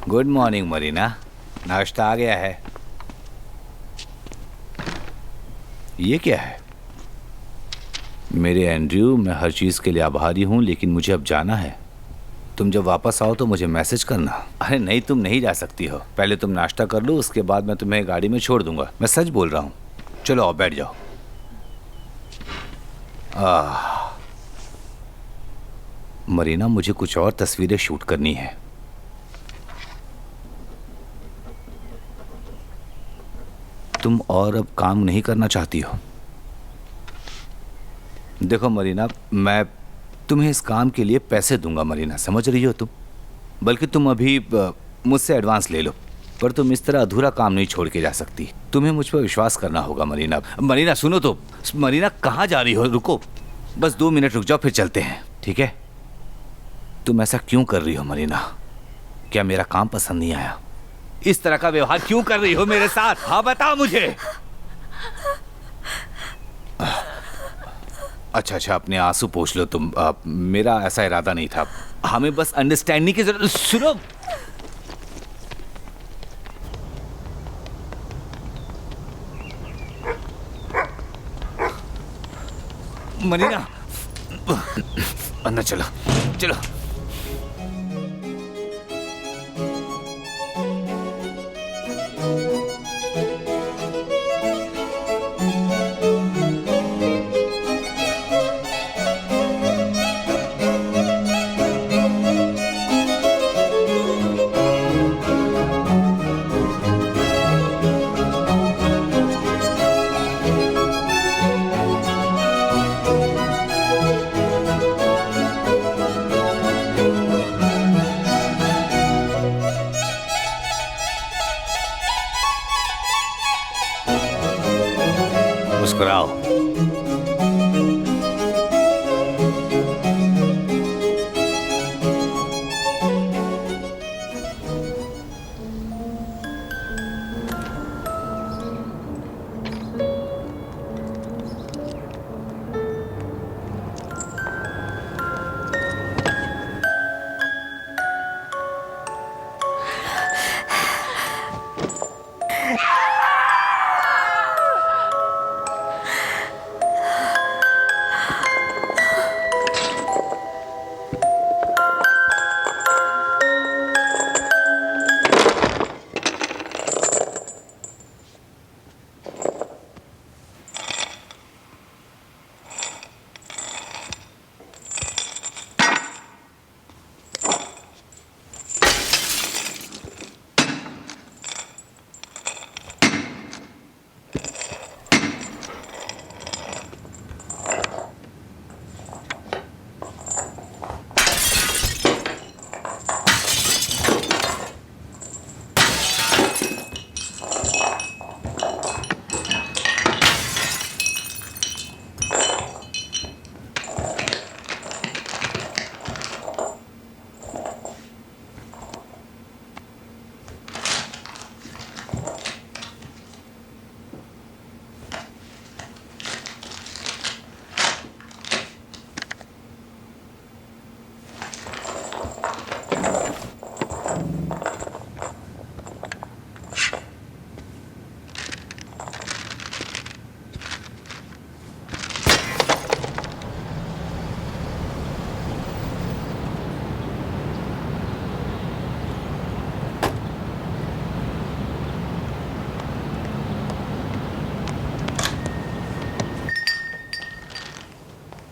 Good morning Marina, नाश्ता आ गया है। ये क्या है? मेरे एंड्रयू, मैं हर चीज़ के लिए आभारी हूँ, लेकिन मुझे अब जाना है। तुम जब वापस आओ तो मुझे मैसेज करना। अरे नहीं, तुम नहीं जा सकती हो। पहले तुम नाश्ता कर लो, उसके बाद मैं तुम्हें गाड़ी में छोड़ दूंगा। मैं सच बोल रहा हूँ। चलो आओ, बैठ जाओ। मरीना, मुझे कुछ और तस्वीरें शूट करनी है। तुम और अब काम नहीं करना चाहती हो? देखो मरीना, मैं तुम्हें इस काम के लिए पैसे दूंगा मरीना, समझ रही हो तुम? बल्कि तुम अभी मुझसे एडवांस ले लो, पर तुम इस तरह अधूरा काम नहीं छोड़ के जा सकती। तुम्हें मुझ पर विश्वास करना होगा मरीना। मरीना सुनो तो। मरीना कहाँ जा रही हो? रुको, बस 2 मिनट रुक जाओ, फिर चलते हैं, ठीक है? तुम ऐसा क्यों कर रही हो मरीना? क्या मेरा काम पसंद नहीं आया? इस तरह का व्यवहार क्यों कर रही हो मेरे साथ? हाँ बताओ मुझे। अच्छा, अपने आंसू पोंछ लो तुम। मेरा ऐसा इरादा नहीं था। हमें बस अंडरस्टैंडिंग की जरूरत। सुनो, मरीना, अंदर चलो, चलो। मुस्कुराओ।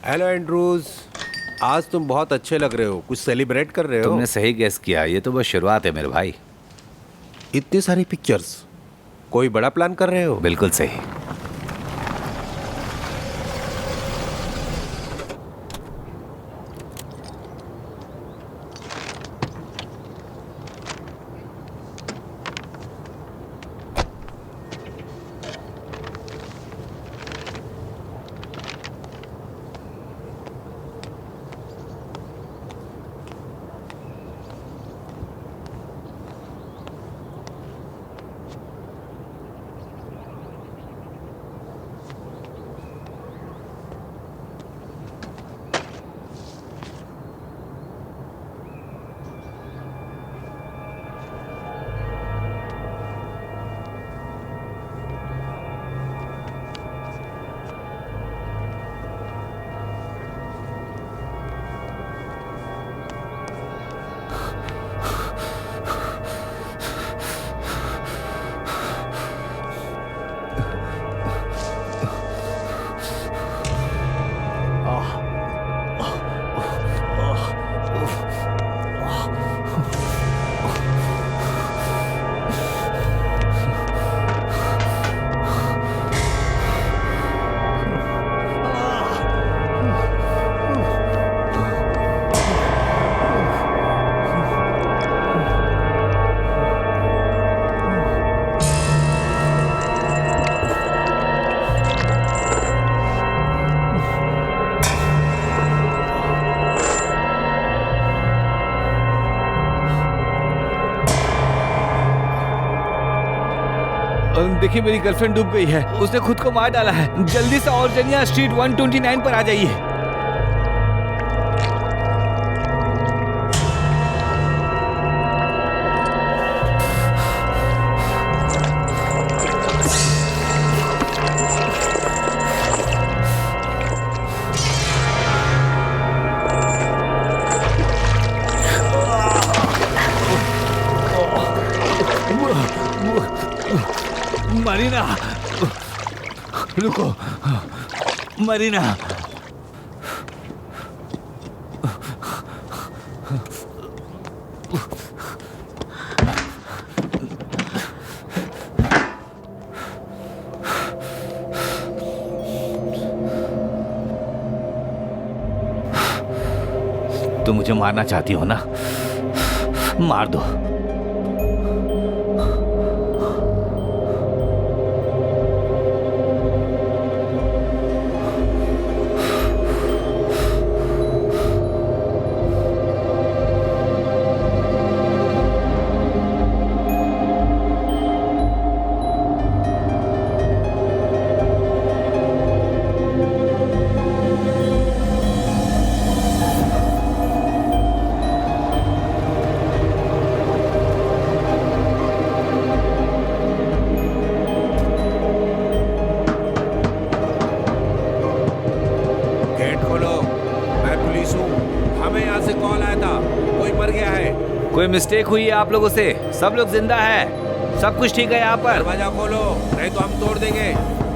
हेलो एंड्रूज, आज तुम बहुत अच्छे लग रहे हो। कुछ सेलिब्रेट कर रहे हो? तुमने सही गेस किया, ये तो बस शुरुआत है मेरे भाई। इतनी सारी पिक्चर्स, कोई बड़ा प्लान कर रहे हो? बिल्कुल सही। देखिए मेरी गर्लफ्रेंड डूब गई है, उसने खुद को मार डाला है। जल्दी से ऑर्जेनिया स्ट्रीट 129 पर आ जाइए। मरीना, रुको। मरीना, तुम मुझे मारना चाहती हो ना? मार दो। कोई मिस्टेक हुई है आप लोगों से? सब लोग जिंदा है, सब कुछ ठीक है यहाँ पर। दरवाजा खोलो, नहीं तो हम तोड़ देंगे।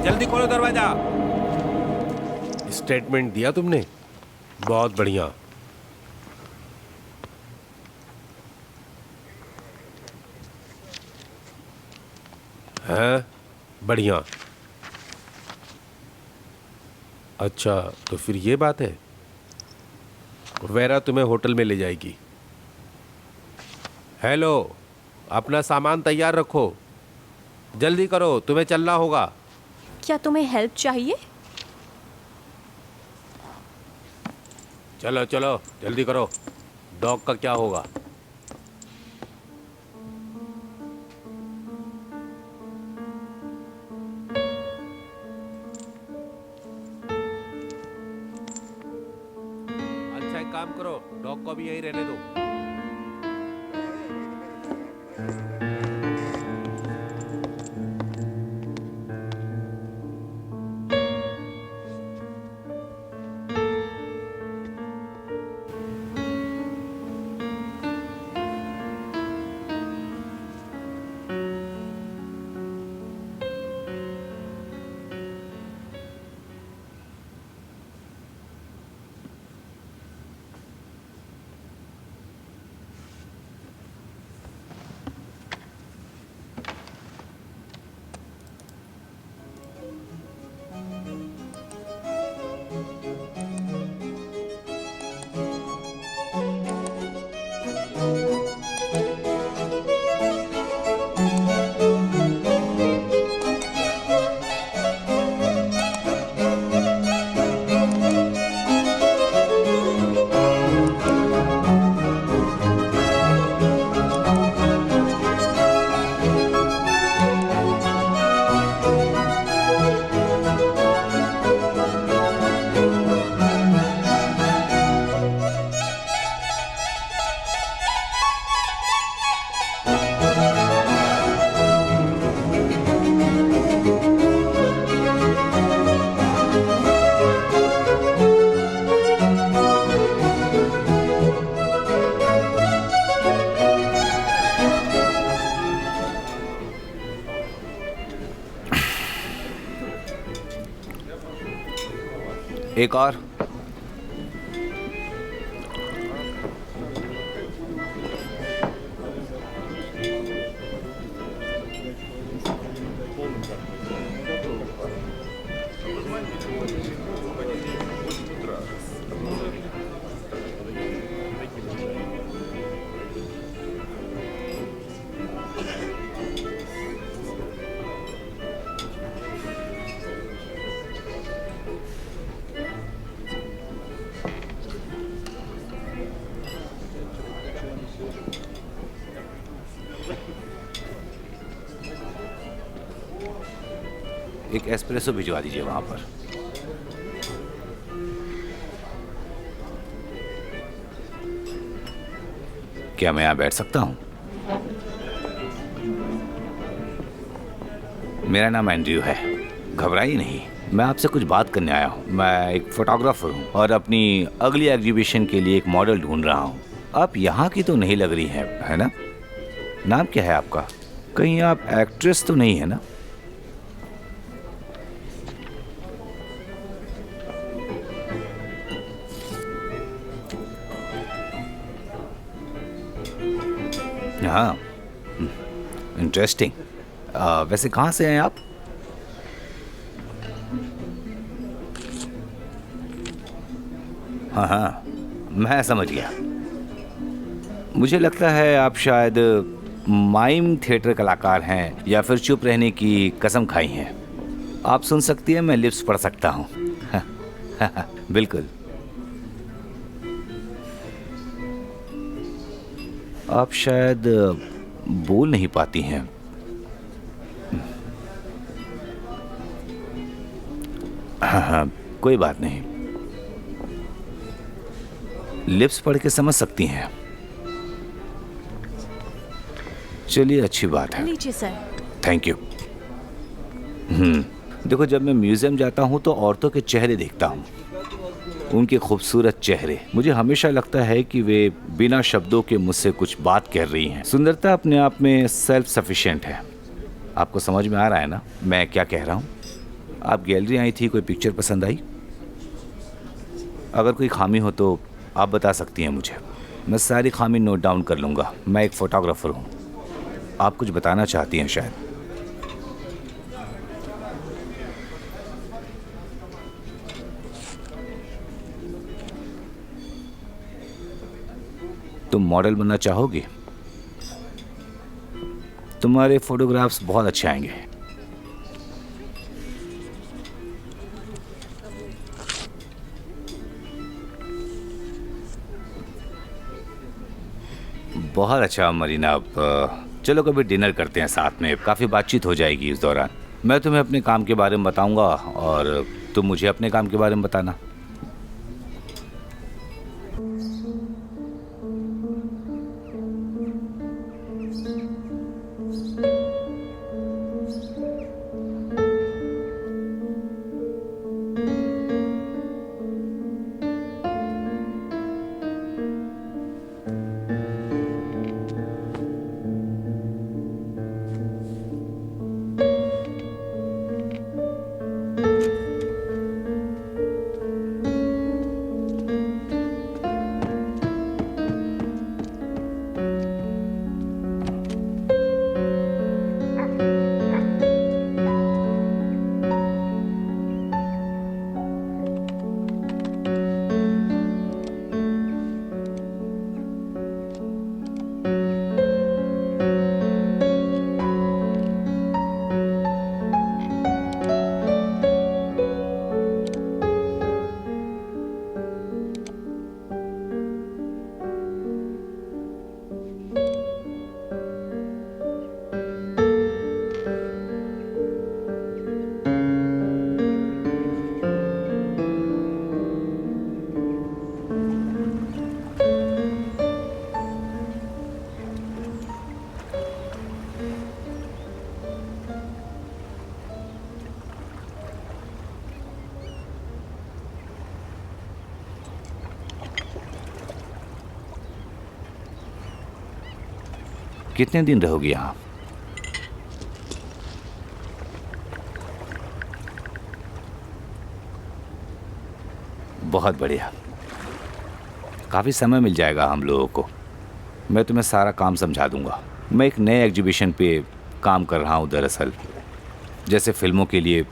जल्दी खोलो दरवाजा। स्टेटमेंट दिया तुमने? बहुत बढ़िया। हैं? बढ़िया। अच्छा, तो फिर ये बात है। वेरा तुम्हें होटल में ले जाएगी। हेलो, अपना सामान तैयार रखो, जल्दी करो, तुम्हें चलना होगा। क्या तुम्हें हेल्प चाहिए? चलो चलो जल्दी करो, डॉग का क्या होगा? अच्छा एक काम करो, डॉग को भी यहीं रहने दो। एक और। एक एस्प्रेसो भिजवा दीजिए वहां पर। क्या मैं यहां बैठ सकता हूं? मेरा नाम एंड्रयू है, घबराइए नहीं। मैं आपसे कुछ बात करने आया हूं। मैं एक फोटोग्राफर हूं और अपनी अगली एग्जीबिशन के लिए एक मॉडल ढूंढ रहा हूं। आप यहाँ की तो नहीं लग रही हैं, है ना? नाम क्या है आपका? कहीं आप एक्ट्रेस तो नहीं है ना? हाँ, इंटरेस्टिंग। वैसे कहाँ से हैं आप? हाँ हाँ, मैं समझ गया। मुझे लगता है आप शायद माइम थिएटर कलाकार हैं या फिर चुप रहने की कसम खाई हैं। आप सुन सकती हैं, मैं लिप्स पढ़ सकता हूँ। बिल्कुल। आप शायद बोल नहीं पाती हैं। हाँ हाँ, कोई बात नहीं, लिप्स पढ़ के समझ सकती हैं। चलिए, अच्छी बात है। लीजिए सर। Thank you. देखो, जब मैं म्यूजियम जाता हूँ तो औरतों के चेहरे देखता हूँ, उनके खूबसूरत चेहरे। मुझे हमेशा लगता है कि वे बिना शब्दों के मुझसे कुछ बात कह रही हैं। सुंदरता अपने आप में सेल्फ सफिशिएंट है। आपको समझ में आ रहा है ना मैं क्या कह रहा हूँ? आप गैलरी आई थी, कोई पिक्चर पसंद आई? अगर कोई खामी हो तो आप बता सकती हैं मुझे। मैं सारी खामी नोट डाउन कर लूँगा। मैं एक फोटोग्राफर हूँ। आप कुछ बताना चाहती हैं शायद। तुम मॉडल बनना चाहोगी? तुम्हारे फोटोग्राफ्स बहुत अच्छे आएंगे। बहुत अच्छा मरीना। अब चलो कभी डिनर करते हैं साथ में, काफ़ी बातचीत हो जाएगी इस दौरान। मैं तुम्हें अपने काम के बारे में बताऊंगा और तुम मुझे अपने काम के बारे में बताना। कितने दिन रहोगी यहाँ? बहुत बढ़िया। काफ़ी समय मिल जाएगा हम लोगों को। मैं तुम्हें सारा काम समझा दूंगा। मैं एक नए एग्जीबिशन पे काम कर रहा हूँ दरअसल, जैसे फिल्मों के लिए।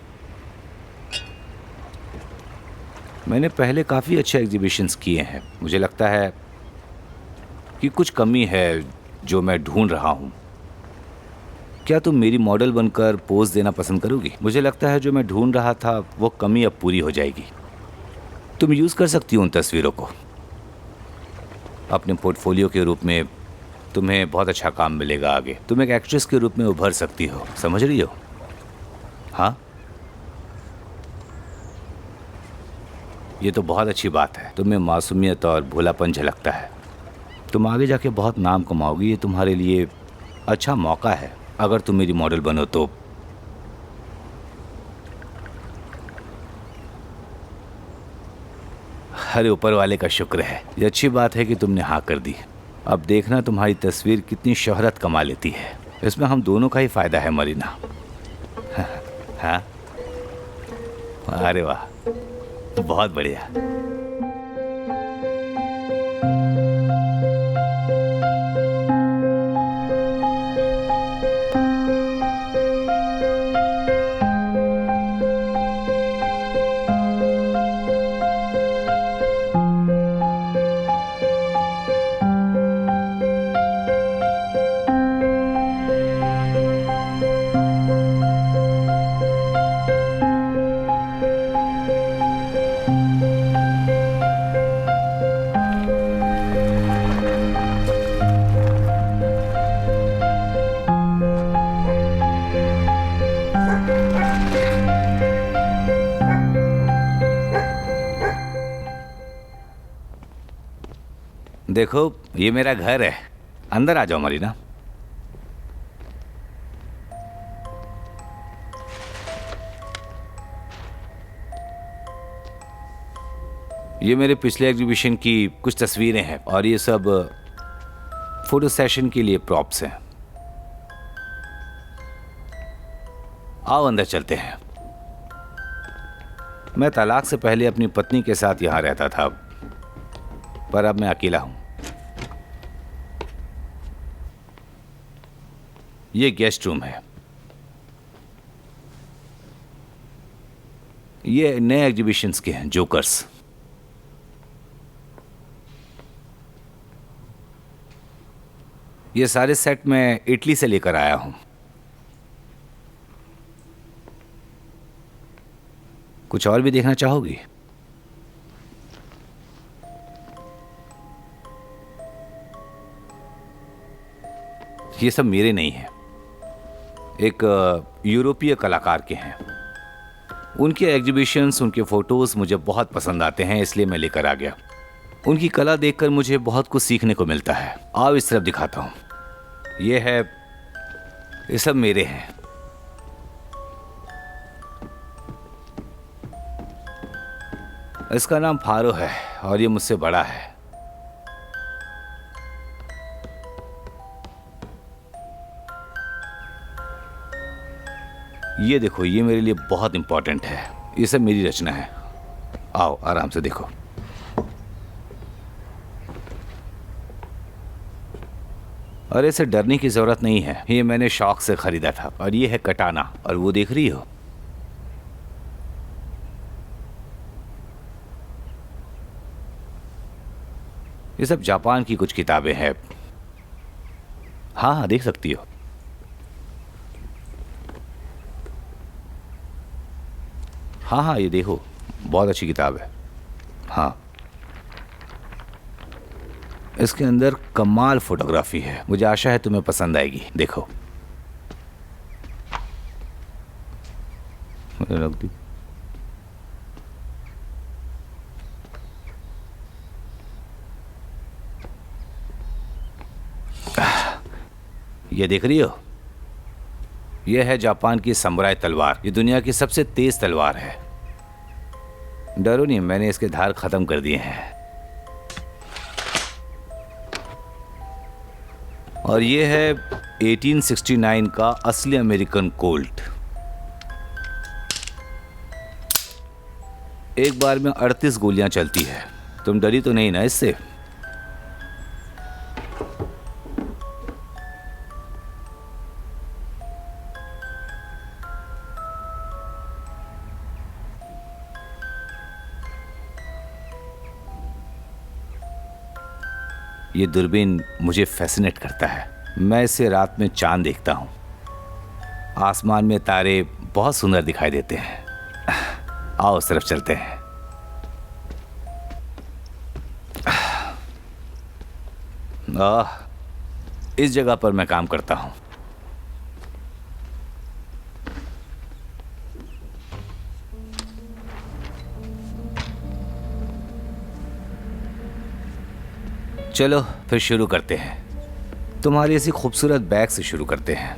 मैंने पहले काफ़ी अच्छे एग्जीबिशंस किए हैं। मुझे लगता है कि कुछ कमी है जो मैं ढूंढ रहा हूँ। क्या तुम मेरी मॉडल बनकर पोज देना पसंद करोगी? मुझे लगता है जो मैं ढूंढ रहा था वो कमी अब पूरी हो जाएगी। तुम यूज़ कर सकती हो उन तस्वीरों को अपने पोर्टफोलियो के रूप में। तुम्हें बहुत अच्छा काम मिलेगा आगे। तुम एक एक्ट्रेस के रूप में उभर सकती हो, समझ रही हो? हाँ, ये तो बहुत अच्छी बात है। तुम्हें मासूमियत और भोलापन झलकता है। तुम आगे जाके बहुत नाम कमाओगी। ये तुम्हारे लिए अच्छा मौका है अगर तुम मेरी मॉडल बनो तो। अरे ऊपर वाले का शुक्र है। ये अच्छी बात है कि तुमने हाँ कर दी। अब देखना तुम्हारी तस्वीर कितनी शोहरत कमा लेती है। इसमें हम दोनों का ही फायदा है मरीना। हाँ, अरे वाह, बहुत बढ़िया। देखो, ये मेरा घर है। अंदर आ जाओ मरीना। ये मेरे पिछले एग्जीबिशन की कुछ तस्वीरें हैं और ये सब फोटो सेशन के लिए प्रॉप्स हैं। आओ अंदर चलते हैं। मैं तलाक से पहले अपनी पत्नी के साथ यहाँ रहता था, पर अब मैं अकेला हूं। ये गेस्ट रूम है। ये नए एग्जीबिशंस के हैं, जोकर्स। ये सारे सेट मैं इटली से लेकर आया हूं। कुछ और भी देखना चाहोगी? ये सब मेरे नहीं हैं, एक यूरोपीय कलाकार के हैं। उनके एग्जीबिशंस, उनके फोटोज मुझे बहुत पसंद आते हैं, इसलिए मैं लेकर आ गया। उनकी कला देखकर मुझे बहुत कुछ सीखने को मिलता है। आओ इस तरफ दिखाता हूँ। ये है, ये सब मेरे हैं। इसका नाम फारो है और ये मुझसे बड़ा है। ये देखो, ये मेरे लिए बहुत इंपॉर्टेंट है। ये सब मेरी रचना है। आओ आराम से देखो। और इसे डरने की जरूरत नहीं है, ये मैंने शौक से खरीदा था। और ये है कटाना, और वो देख रही हो? ये सब जापान की कुछ किताबें हैं। हाँ हाँ, देख सकती हो। हाँ हाँ, ये देखो, बहुत अच्छी किताब है। हाँ, इसके अंदर कमाल फोटोग्राफी है। मुझे आशा है तुम्हें पसंद आएगी। देखो, रख दी। ये देख रही हो? यह है जापान की समुराई तलवार। ये दुनिया की सबसे तेज तलवार है। डरो नहीं, मैंने इसके धार खत्म कर दिए हैं। और ये है 1869 का असली अमेरिकन कोल्ट। एक बार में 38 गोलियां चलती है। तुम डरी तो नहीं ना इससे? ये दूरबीन मुझे फैसिनेट करता है। मैं इसे रात में चांद देखता हूँ। आसमान में तारे बहुत सुंदर दिखाई देते हैं। आओ उस तरफ चलते हैं। इस जगह पर मैं काम करता हूँ। चलो फिर शुरू करते हैं। तुम्हारी ऐसी खूबसूरत बैग से शुरू करते हैं।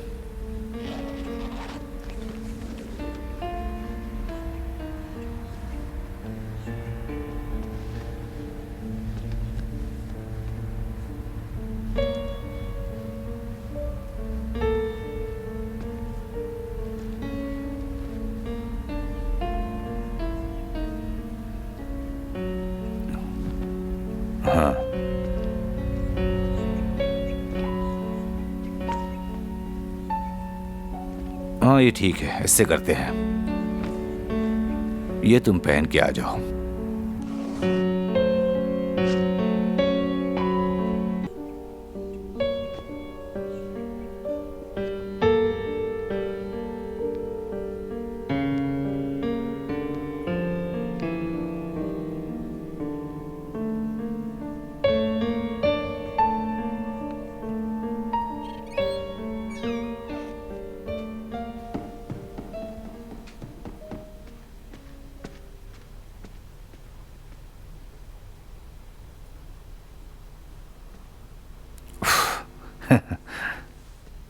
हाँ ये ठीक है, इससे करते हैं। ये तुम पहन के आ जाओ।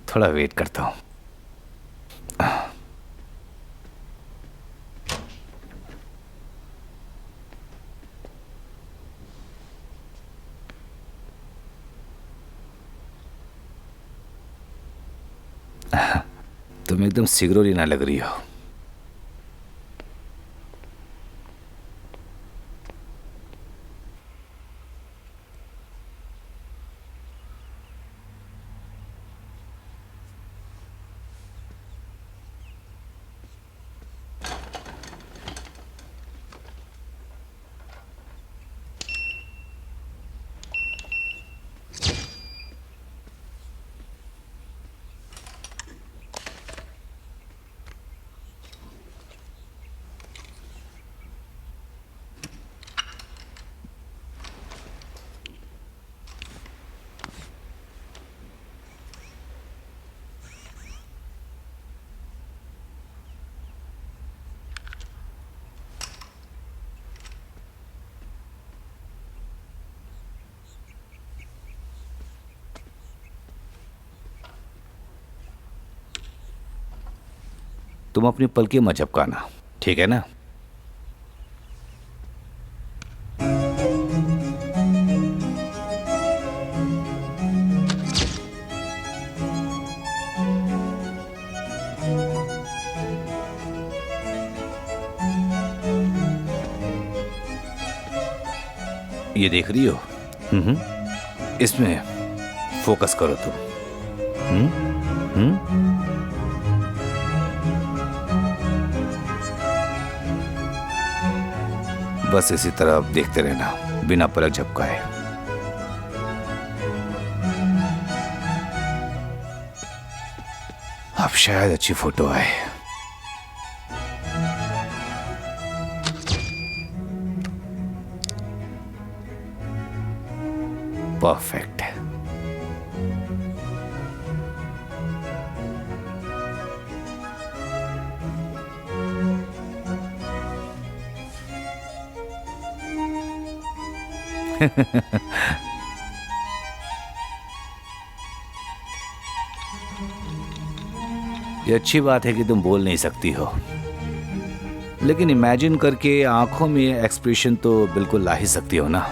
थोड़ा वेट करता हूँ। तुम एकदम सिगरोरी ना लग रही हो। तुम अपनी पलकें मत झपकाना, ठीक है ना? ये देख रही हो? इसमें फोकस करो तुम। बस इसी तरह देखते रहना बिना पलक झपकाए। अब शायद अच्छी फोटो आए। परफेक्ट। ये अच्छी बात है कि तुम बोल नहीं सकती हो, लेकिन इमेजिन करके आंखों में एक्सप्रेशन तो बिल्कुल ला ही सकती हो ना।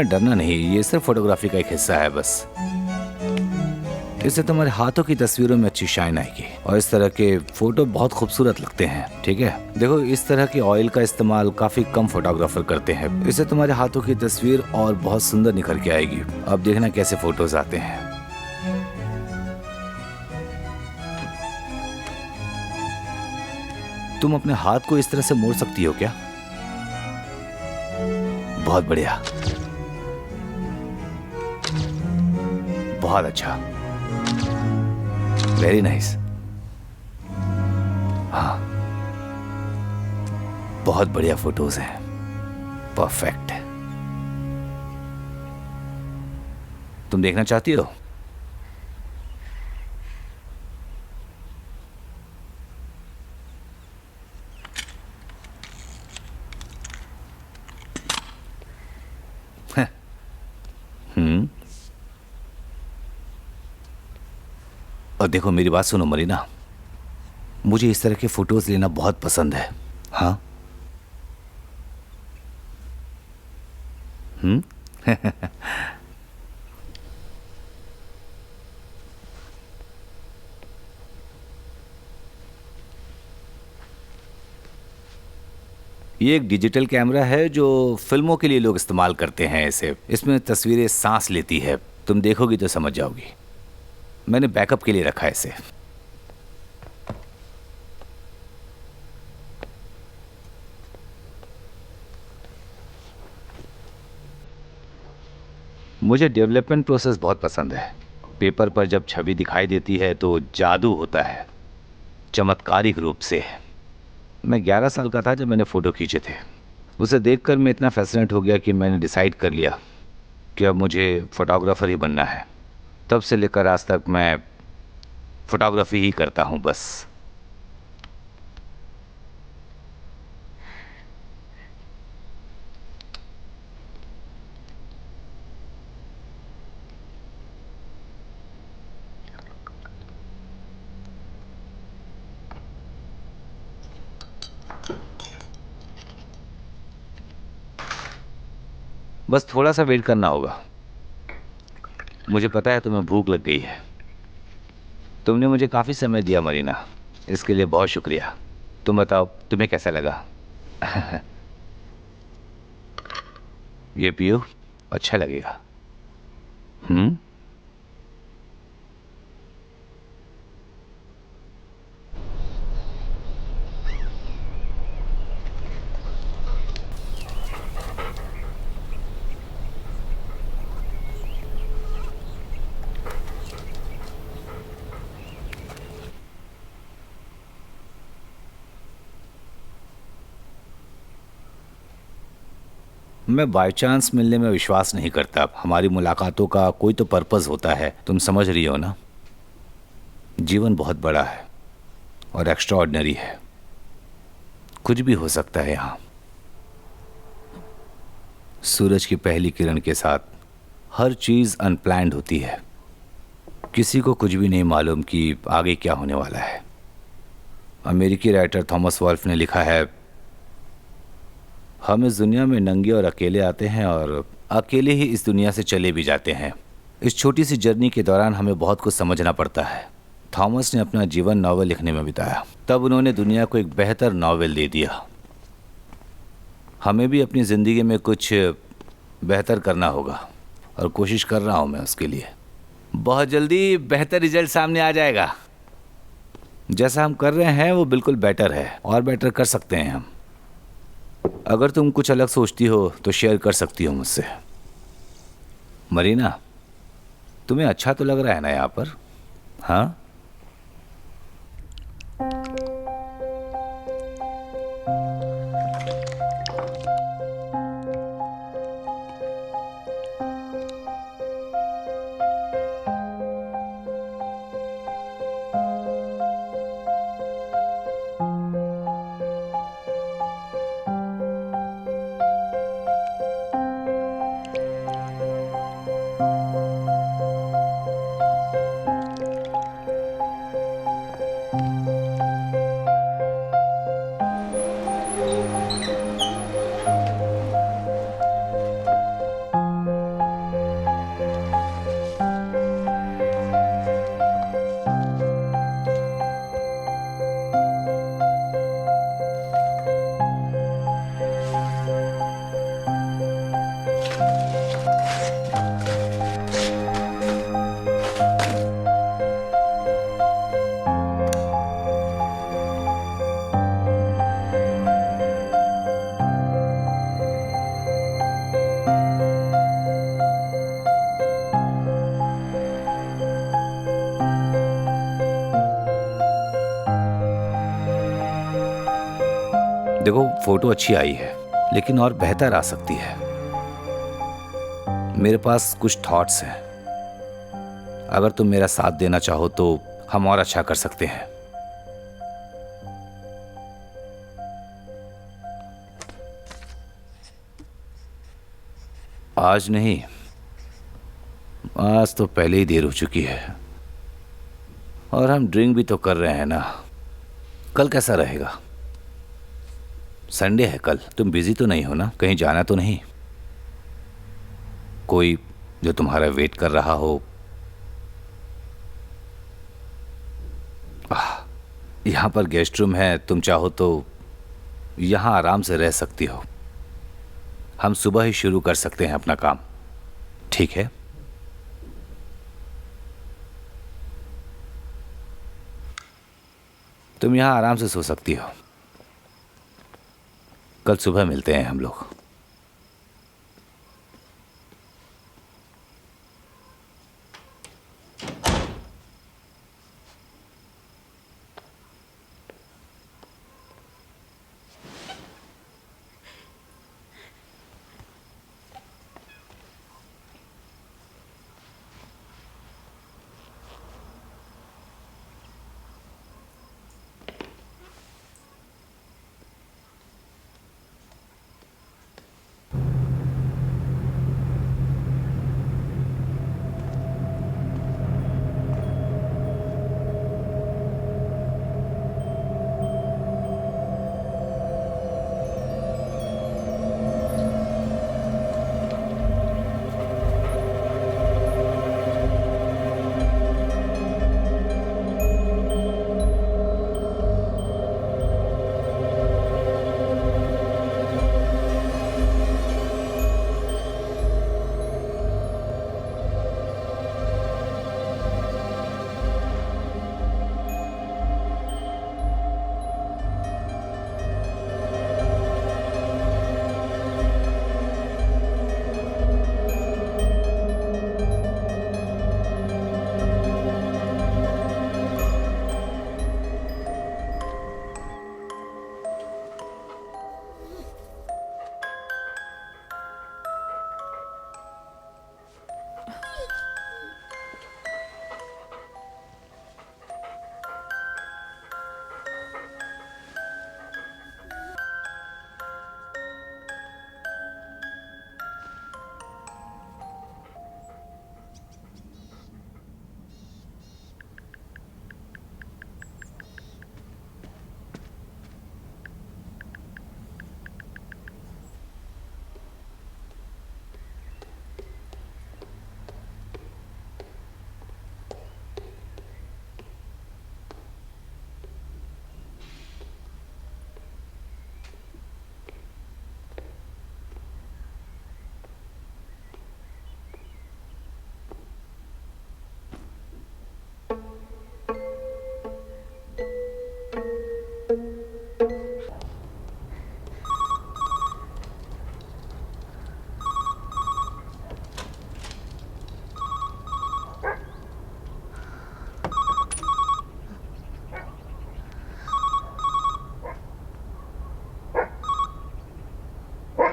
डरना नहीं, ये सिर्फ फोटोग्राफी का एक हिस्सा है बस। इससे तुम्हारे हाथों की तस्वीरों में अच्छी शाइन आएगी और इस तरह के फोटो बहुत खूबसूरत लगते हैं। ठीक है, देखो इस तरह के ऑयल का इस्तेमाल काफी कम फोटोग्राफर करते हैं। इससे तुम्हारे हाथों की तस्वीर और बहुत सुंदर निखर के आएगी। अब देखना कैसे फोटोज आते हैं। तुम अपने हाथ को इस तरह से मोड़ सकती हो क्या? बहुत बढ़िया, बहुत अच्छा, वेरी नाइस। हाँ, बहुत बढ़िया फोटोज हैं, परफेक्ट। तुम देखना चाहती हो? हम्म। और देखो मेरी बात सुनो मरीना, मुझे इस तरह के फोटोज लेना बहुत पसंद है। हाँ। ये एक डिजिटल कैमरा है जो फिल्मों के लिए लोग इस्तेमाल करते हैं इसे। इसमें तस्वीरें सांस लेती है, तुम देखोगी तो समझ जाओगी। मैंने बैकअप के लिए रखा है इसे। मुझे डेवलपमेंट प्रोसेस बहुत पसंद है। पेपर पर जब छवि दिखाई देती है तो जादू होता है, चमत्कारिक रूप से। मैं 11 साल का था जब मैंने फ़ोटो खींचे थे। उसे देखकर मैं इतना फैसिनेट हो गया कि मैंने डिसाइड कर लिया कि अब मुझे फ़ोटोग्राफ़र ही बनना है। तब से लेकर आज तक मैं फ़ोटोग्राफ़ी ही करता हूँ बस। बस थोड़ा सा वेट करना होगा। मुझे पता है तुम्हें भूख लग गई है। तुमने मुझे काफ़ी समय दिया मरीना, इसके लिए बहुत शुक्रिया। तुम बताओ तुम्हें कैसा लगा? ये पियो, अच्छा लगेगा। हम्म। मैं बाय चांस मिलने में विश्वास नहीं करता। हमारी मुलाकातों का कोई तो पर्पस होता है, तुम समझ रही हो ना? जीवन बहुत बड़ा है और एक्स्ट्रा ऑर्डिनरी है। कुछ भी हो सकता है यहाँ। सूरज की पहली किरण के साथ हर चीज़ अनप्लान्ड होती है। किसी को कुछ भी नहीं मालूम कि आगे क्या होने वाला है। अमेरिकी राइटर थॉमस वॉल्फ ने लिखा है, हम इस दुनिया में नंगे और अकेले आते हैं और अकेले ही इस दुनिया से चले भी जाते हैं। इस छोटी सी जर्नी के दौरान हमें बहुत कुछ समझना पड़ता है। थॉमस ने अपना जीवन नावल लिखने में बिताया, तब उन्होंने दुनिया को एक बेहतर नावल दे दिया। हमें भी अपनी ज़िंदगी में कुछ बेहतर करना होगा और कोशिश कर रहा हूँ मैं उसके लिए। बहुत जल्दी बेहतर रिजल्ट सामने आ जाएगा। जैसा हम कर रहे हैं वो बिल्कुल बेटर है और बेटर कर सकते हैं हम। अगर तुम कुछ अलग सोचती हो तो शेयर कर सकती हो मुझसे। मरीना, तुम्हें अच्छा तो लग रहा है ना यहाँ पर? हाँ। देखो, फोटो अच्छी आई है, लेकिन और बेहतर आ सकती है। मेरे पास कुछ थॉट्स हैं। अगर तुम मेरा साथ देना चाहो तो हम और अच्छा कर सकते हैं। आज नहीं, आज तो पहले ही देर हो चुकी है, और हम ड्रिंक भी तो कर रहे हैं ना। कल कैसा रहेगा? संडे है कल, तुम बिजी तो नहीं हो ना? कहीं जाना तो नहीं? कोई जो तुम्हारा वेट कर रहा हो? यहाँ पर गेस्ट रूम है, तुम चाहो तो यहाँ आराम से रह सकती हो। हम सुबह ही शुरू कर सकते हैं अपना काम, ठीक है? तुम यहाँ आराम से सो सकती हो। कल सुबह मिलते हैं हम लोग।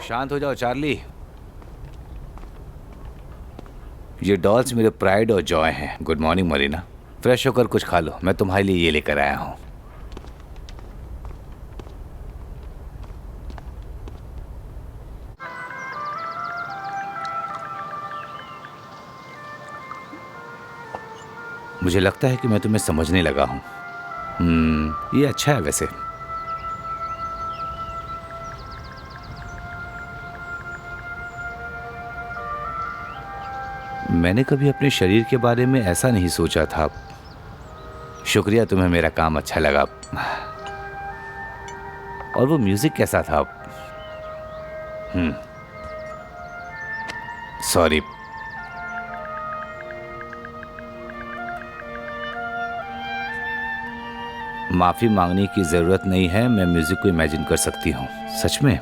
शांत हो जाओ चार्ली। ये डॉल्स मेरे प्राइड और जॉय हैं। Good morning Marina. फ्रेश होकर कुछ खा लो, मैं तुम्हारे लिए ये लेकर आया हूँ। मुझे लगता है कि मैं तुम्हें समझने लगा हूँ। ये अच्छा है वैसे। मैंने कभी अपने शरीर के बारे में ऐसा नहीं सोचा था। शुक्रिया, तुम्हें मेरा काम अच्छा लगा। और वो म्यूजिक कैसा था? सॉरी। माफी मांगने की जरूरत नहीं है, मैं म्यूजिक को इमेजिन कर सकती हूँ। सच में।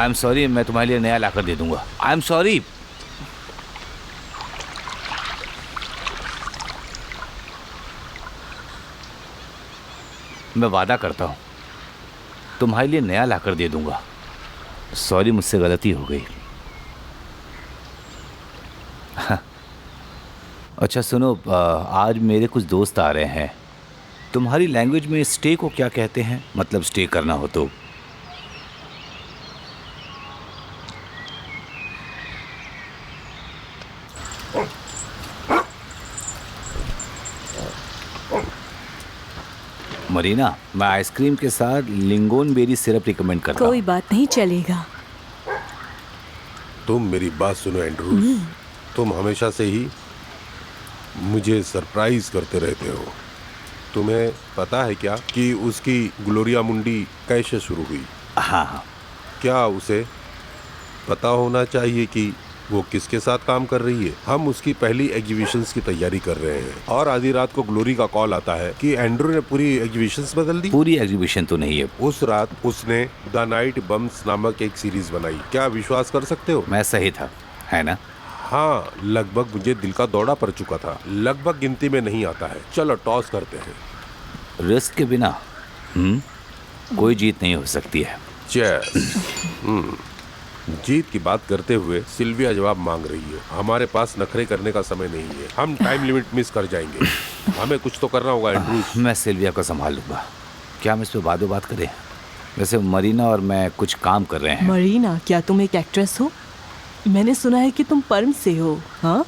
आई एम सॉरी, मैं तुम्हारे लिए नया लाकर दे दूंगा। I am sorry. मैं वादा करता हूँ तुम्हारे लिए नया लाकर दे दूंगा। सॉरी, मुझसे गलती हो गई। अच्छा सुनो, आज मेरे कुछ दोस्त आ रहे हैं। तुम्हारी लैंग्वेज में स्टे को क्या कहते हैं? मतलब स्टे करना हो तो। मरीना, मैं आइसक्रीम के साथ लिंगोन बेरी सिरप रिकमेंड करता कोई हूँ। बात नहीं, चलेगा। तुम मेरी बात सुनो एंड्रूज, तुम हमेशा से ही मुझे सरप्राइज करते रहते हो। तुम्हें पता है क्या कि उसकी ग्लोरिया मुंडी कैसे शुरू हुई? हाँ हाँ। क्या उसे पता होना चाहिए कि वो किसके साथ काम कर रही है? हम उसकी पहली एग्जीबिशंस की तैयारी कर रहे हैं और आधी रात को ग्लोरी का कॉल आता है कि एंड्रू ने पूरी एग्जीबिशंस बदल दी। पूरी एग्जीबिशन तो नहीं है। उस रात उसने द नाइट बम्स नामक एक सीरीज बनाई। क्या विश्वास कर सकते हो? मैं सही था, है ना? हाँ, लगभग मुझे दिल का दौरा पड़ चुका था। लगभग गिनती में नहीं आता है। चलो टॉस करते हैं। रिस्क के बिना कोई जीत नहीं हो सकती है। चेस। जीत की बात करते हुए सिल्विया जवाब मांग रही है। हमारे पास नखरे करने का समय नहीं है, हम टाइम लिमिट मिस कर जाएंगे। हमें कुछ तो करना होगा एंड्रूज। मैं सिल्विया को संभाल लूंगा। क्या हम इस पे बादो बात करें? वैसे मरीना और मैं कुछ काम कर रहे हैं। मरीना, क्या तुम एक एक्ट्रेस हो? मैंने सुना है कि तुम पर्म से हो। हाँ,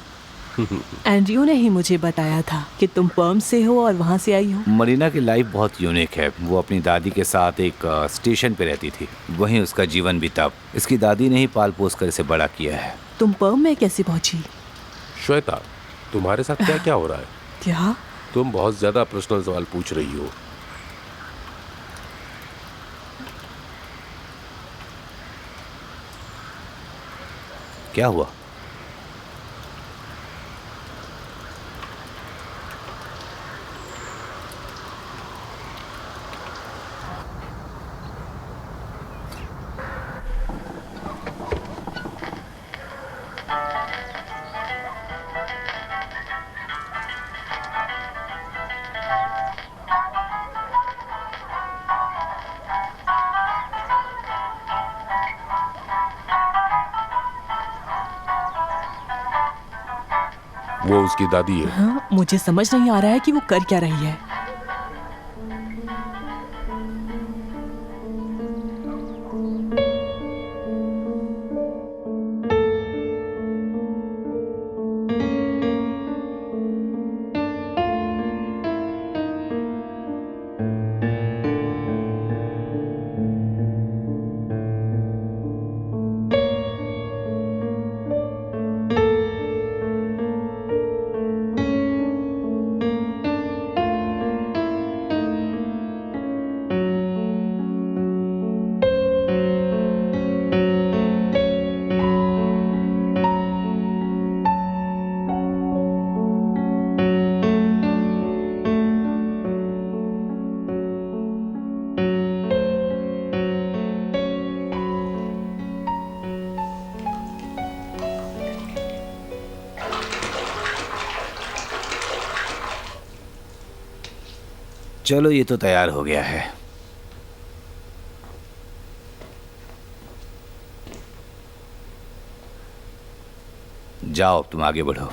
एंड्रयू ने ही मुझे बताया था कि तुम पर्म से हो और वहाँ से आई हो। मरीना की लाइफ बहुत यूनिक है। वो अपनी दादी के साथ एक स्टेशन पे रहती थी, वहीं उसका जीवन बीता। इसकी दादी ने ही पाल पोस कर इसे बड़ा किया है। तुम पर्म में कैसे पहुँची? श्वेता, तुम्हारे साथ क्या क्या हो रहा है? क्या? तुम बहुत ज्यादा पर्सनल सवाल पूछ रही हो। क्या हुआ? वो उसकी दादी है। हाँ, मुझे समझ नहीं आ रहा है कि वो कर क्या रही है। चलो, ये तो तैयार हो गया है। जाओ, तुम आगे बढ़ो।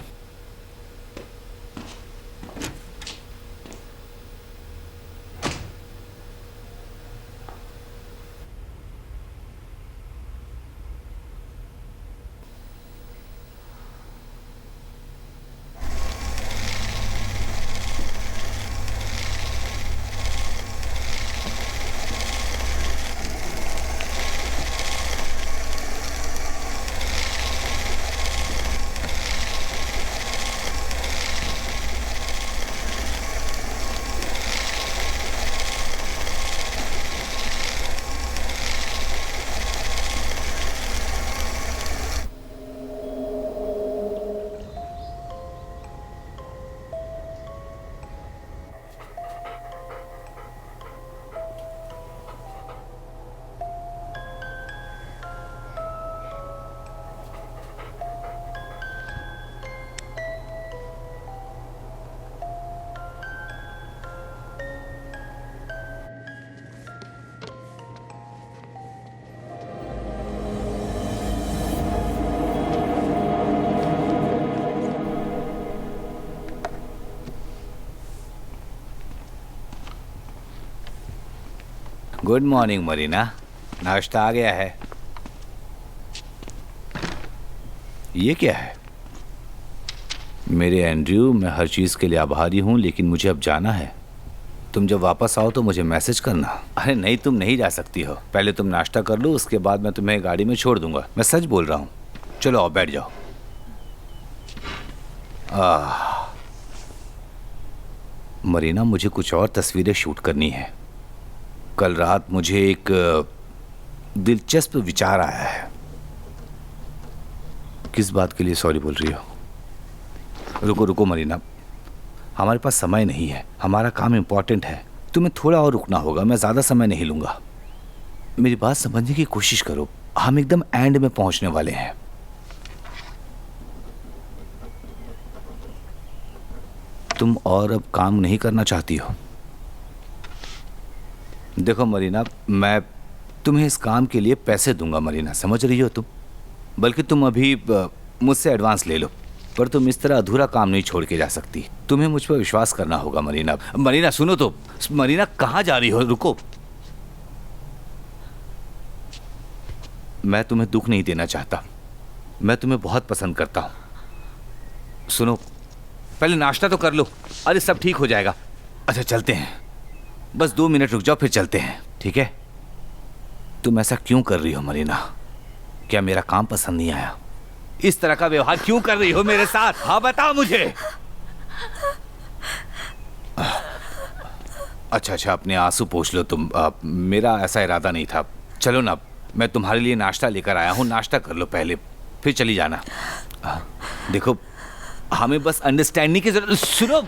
गुड मॉर्निंग मरीना, नाश्ता आ गया है। ये क्या है? मेरे एंड्रयू, मैं हर चीज़ के लिए आभारी हूँ, लेकिन मुझे अब जाना है। तुम जब वापस आओ तो मुझे मैसेज करना। अरे नहीं, तुम नहीं जा सकती हो। पहले तुम नाश्ता कर लो, उसके बाद मैं तुम्हें गाड़ी में छोड़ दूंगा। मैं सच बोल रहा हूँ। चलो आओ, बैठ जाओ। मरीना, मुझे कुछ और तस्वीरें शूट करनी है। कल रात मुझे एक दिलचस्प विचार आया है। किस बात के लिए सॉरी बोल रही हो? रुको रुको मरीना, हमारे पास समय नहीं है, हमारा काम इंपॉर्टेंट है। तुम्हें थोड़ा और रुकना होगा, मैं ज़्यादा समय नहीं लूँगा। मेरी बात समझने की कोशिश करो, हम एकदम एंड में पहुँचने वाले हैं। तुम और अब काम नहीं करना चाहती हो? देखो मरीना, मैं तुम्हें इस काम के लिए पैसे दूंगा मरीना, समझ रही हो तुम? बल्कि तुम अभी मुझसे एडवांस ले लो, पर तुम इस तरह अधूरा काम नहीं छोड़ के जा सकती। तुम्हें मुझ पर विश्वास करना होगा मरीना। मरीना सुनो तो। मरीना, कहाँ जा रही हो? रुको। मैं तुम्हें दुख नहीं देना चाहता, मैं तुम्हें बहुत पसंद करता हूँ। सुनो, पहले नाश्ता तो कर लो। अरे सब ठीक हो जाएगा। अच्छा चलते हैं, बस 2 मिनट रुक जाओ, फिर चलते हैं, ठीक है? तुम ऐसा क्यों कर रही हो मरीना? क्या मेरा काम पसंद नहीं आया? इस तरह का व्यवहार क्यों कर रही हो मेरे साथ? हाँ बताओ मुझे। अच्छा, अपने आंसू पोंछ लो तुम। मेरा ऐसा इरादा नहीं था। चलो ना, मैं तुम्हारे लिए नाश्ता लेकर आया हूँ, नाश्ता कर लो पहले, फिर चली जाना। देखो, हमें बस अंडरस्टैंडिंग की जरूरत। सुनो,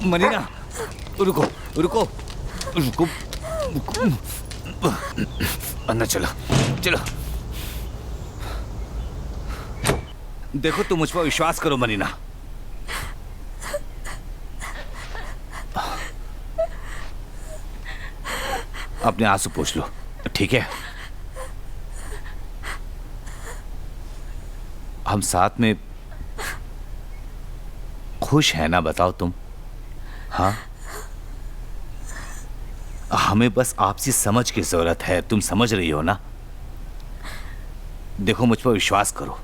मरीना, रुको रुको रुको, अंदर चलो चलो। देखो, तुम मुझ पर विश्वास करो मरीना। अपने आंसू पोंछ लो, ठीक है? हम साथ में खुश हैं ना, बताओ तुम? हाँ, हमें बस आपसी समझ की जरूरत है, तुम समझ रही हो ना? देखो, मुझ पर विश्वास करो।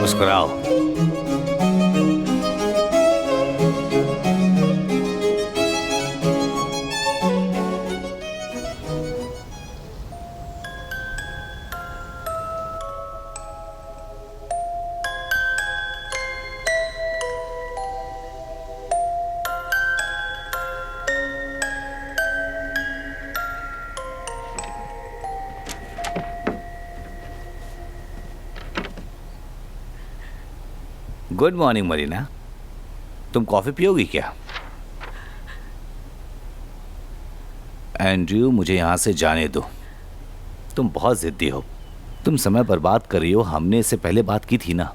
मुस्कुराओ। गुड मॉर्निंग मरीना, तुम कॉफी पियोगी क्या? एंड्रयू, मुझे यहां से जाने दो। तुम बहुत जिद्दी हो, तुम समय बर्बाद कर रही हो। हमने इससे पहले बात की थी ना।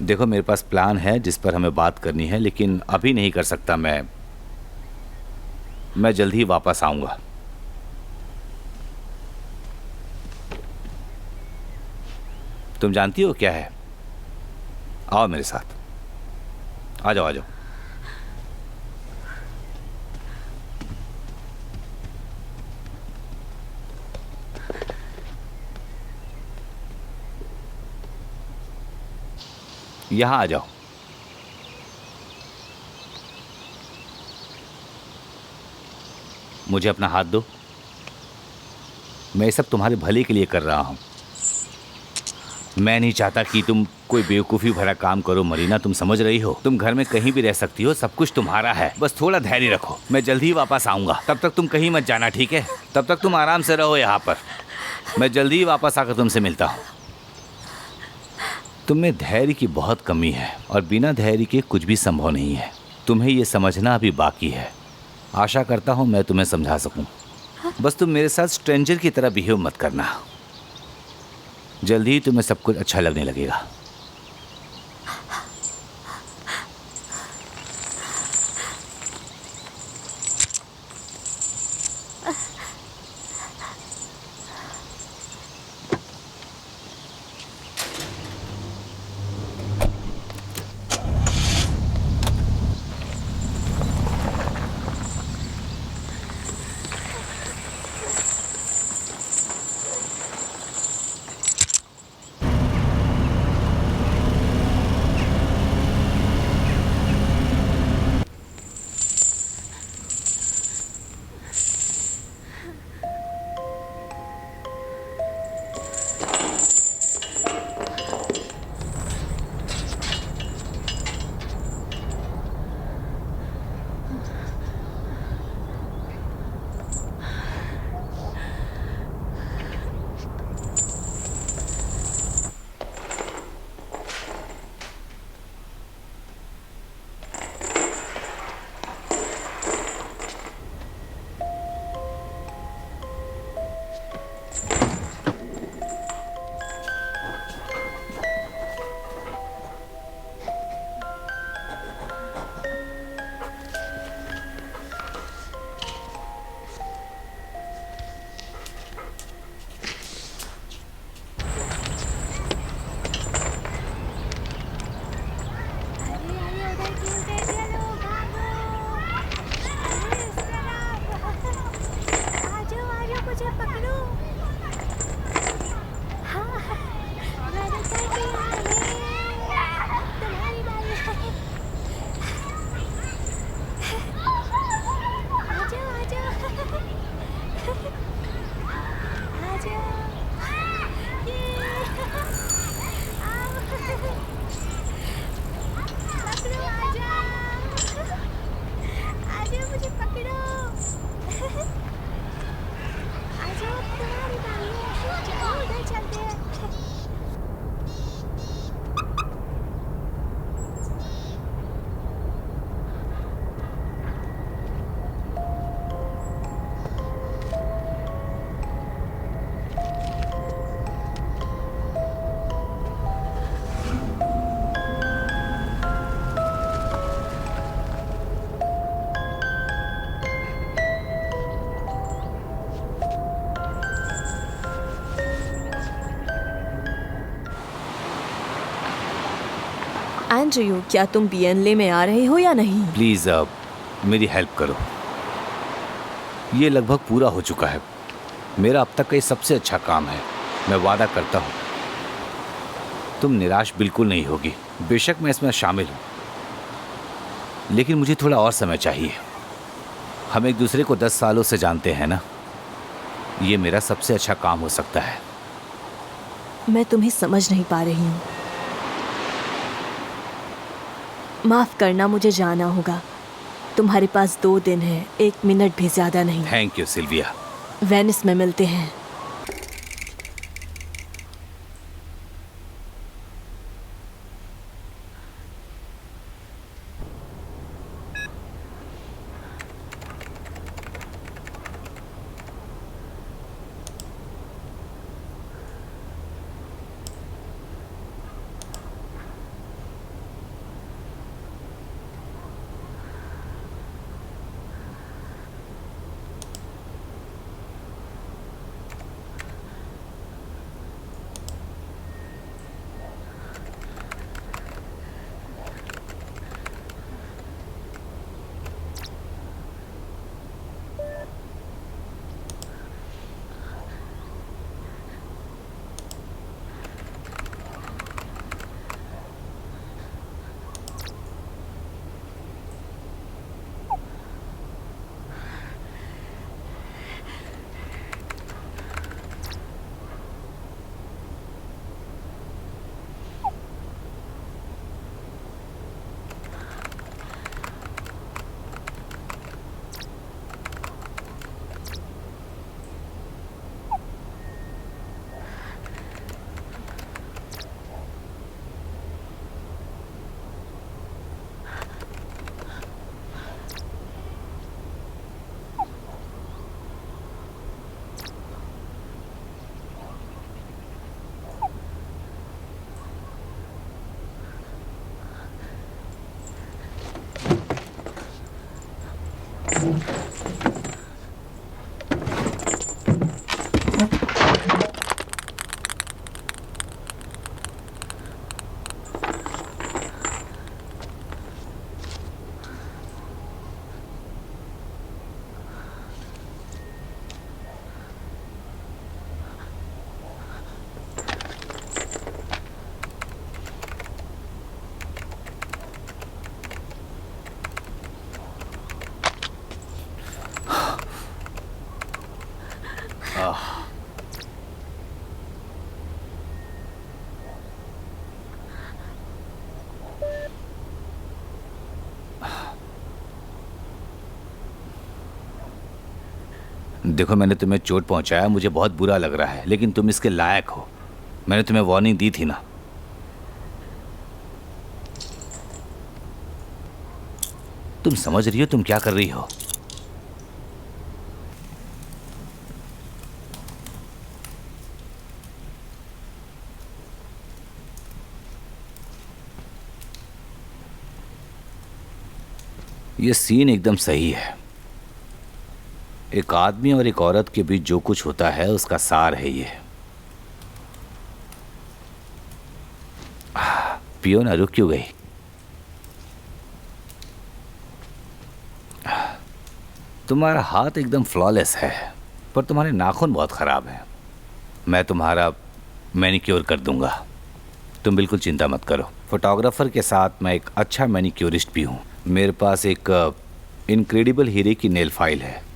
देखो, मेरे पास प्लान है जिस पर हमें बात करनी है, लेकिन अभी नहीं कर सकता। मैं जल्द ही वापस आऊंगा। तुम जानती हो क्या है? आओ मेरे साथ, आ जाओ आ जाओ। यहां आ जाओ। मुझे अपना हाथ दो। मैं ये सब तुम्हारे भले के लिए कर रहा हूं। मैं नहीं चाहता कि तुम कोई बेवकूफ़ी भरा काम करो मरीना, तुम समझ रही हो। तुम घर में कहीं भी रह सकती हो, सब कुछ तुम्हारा है, बस थोड़ा धैर्य रखो। मैं जल्दी ही वापस आऊँगा, तब तक तुम कहीं मत जाना, ठीक है? तब तक तुम आराम से रहो यहाँ पर। मैं जल्दी ही वापस आकर तुमसे मिलता हूँ। तुम्हें धैर्य की बहुत कमी है और बिना धैर्य के कुछ भी संभव नहीं है। तुम्हें ये समझना अभी बाकी है। आशा करता हूँ मैं तुम्हें समझा सकूँ। बस तुम मेरे साथ स्ट्रेंजर की तरह बिहेव मत करना। जल्दी ही तुम्हें सब कुछ अच्छा लगने लगेगा। एंड्रयू, क्या तुम बियनले में आ रहे हो या नहीं? प्लीज़ मेरी हेल्प करो। ये लगभग पूरा हो चुका है। मेरा अब तक का ये सबसे अच्छा काम है। मैं वादा करता हूँ तुम निराश बिल्कुल नहीं होगी। बेशक मैं इसमें शामिल हूँ, लेकिन मुझे थोड़ा और समय चाहिए। हम एक दूसरे को 10 सालों से जानते हैं ना। ये मेरा सबसे अच्छा काम हो सकता है। मैं तुम्हें समझ नहीं पा रही हूँ। माफ करना, मुझे जाना होगा। तुम्हारे पास 2 दिन है, 1 मिनट भी ज्यादा नहीं। Thank you Sylvia. वेनिस में मिलते हैं। देखो, मैंने तुम्हें चोट पहुंचाया, मुझे बहुत बुरा लग रहा है, लेकिन तुम इसके लायक हो। मैंने तुम्हें वार्निंग दी थी ना। तुम समझ रही हो तुम क्या कर रही हो? ये सीन एकदम सही है। एक आदमी और एक औरत के बीच जो कुछ होता है उसका सार है ये। पियो ना, रुक क्यों गई? तुम्हारा हाथ एकदम फ्लॉलेस है, पर तुम्हारे नाखून बहुत ख़राब हैं। मैं तुम्हारा मैनिक्योर कर दूंगा, तुम बिल्कुल चिंता मत करो। फोटोग्राफर के साथ मैं एक अच्छा मैनिक्योरिस्ट भी हूँ। मेरे पास एक इनक्रेडिबल हीरे की नेल फाइल है।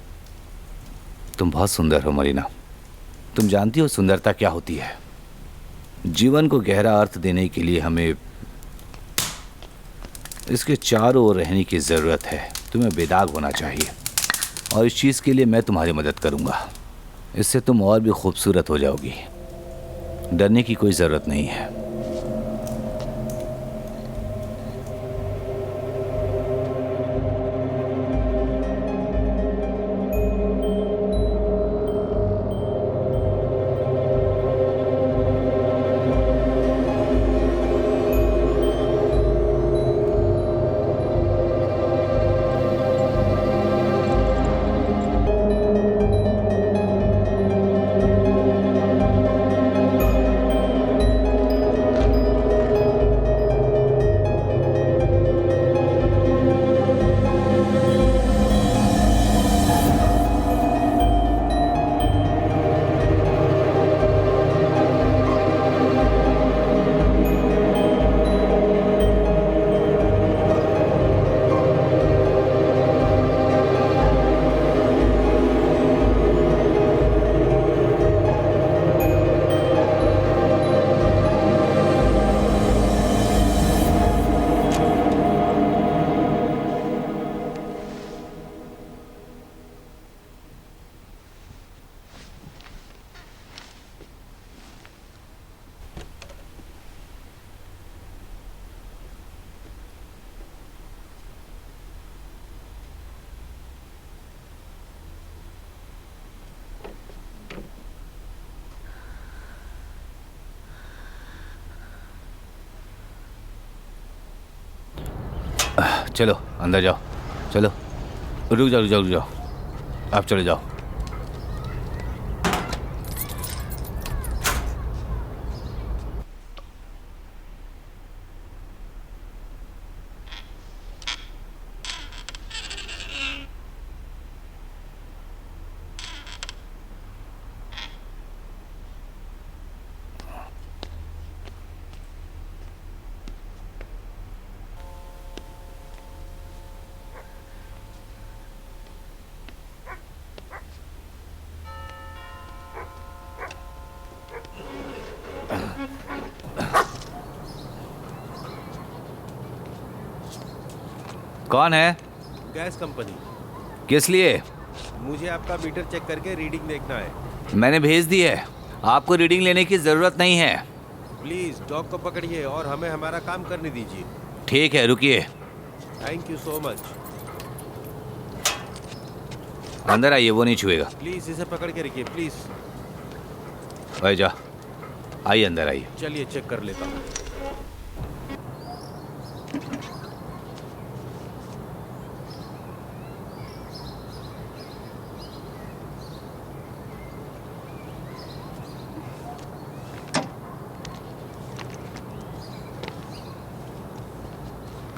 तुम बहुत सुंदर हो मरीना। तुम जानती हो सुंदरता क्या होती है? जीवन को गहरा अर्थ देने के लिए हमें इसके चारों ओर रहने की ज़रूरत है। तुम्हें बेदाग होना चाहिए, और इस चीज़ के लिए मैं तुम्हारी मदद करूँगा। इससे तुम और भी खूबसूरत हो जाओगी। डरने की कोई ज़रूरत नहीं है। चलो अंदर जाओ, चलो। रुक जाओ रुक जाओ रुक जाओ, आप चले जाओ। कौन है? Gas company. किस लिए? मुझे आपका मीटर चेक करके रीडिंग देखना है। मैंने भेज दी है, आपको रीडिंग लेने की ज़रूरत नहीं है। प्लीज डॉग को पकड़िए और हमें हमारा काम करने दीजिए। ठीक है, रुकिए। Thank you so much. अंदर आइए, वो नहीं छुएगा। प्लीज इसे पकड़ के रखिए प्लीज। भाई जा, आइए अंदर आइए। चलिए चेक कर लेता हूँ।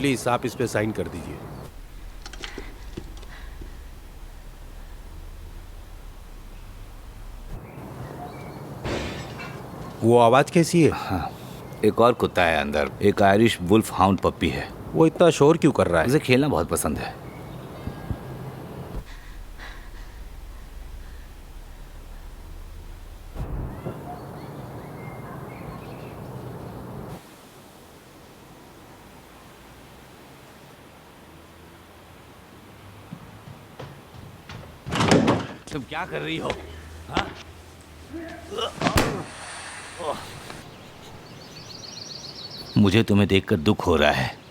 प्लीज आप इस पे साइन कर दीजिए। वो आवाज कैसी है? हाँ, एक और कुत्ता है अंदर, एक आयरिश वुल्फ हाउंड पप्पी है। वो इतना शोर क्यों कर रहा है? उसे खेलना बहुत पसंद है। तुम क्या कर रही हो? हाँ? मुझे तुम्हें देखकर दुख हो रहा है।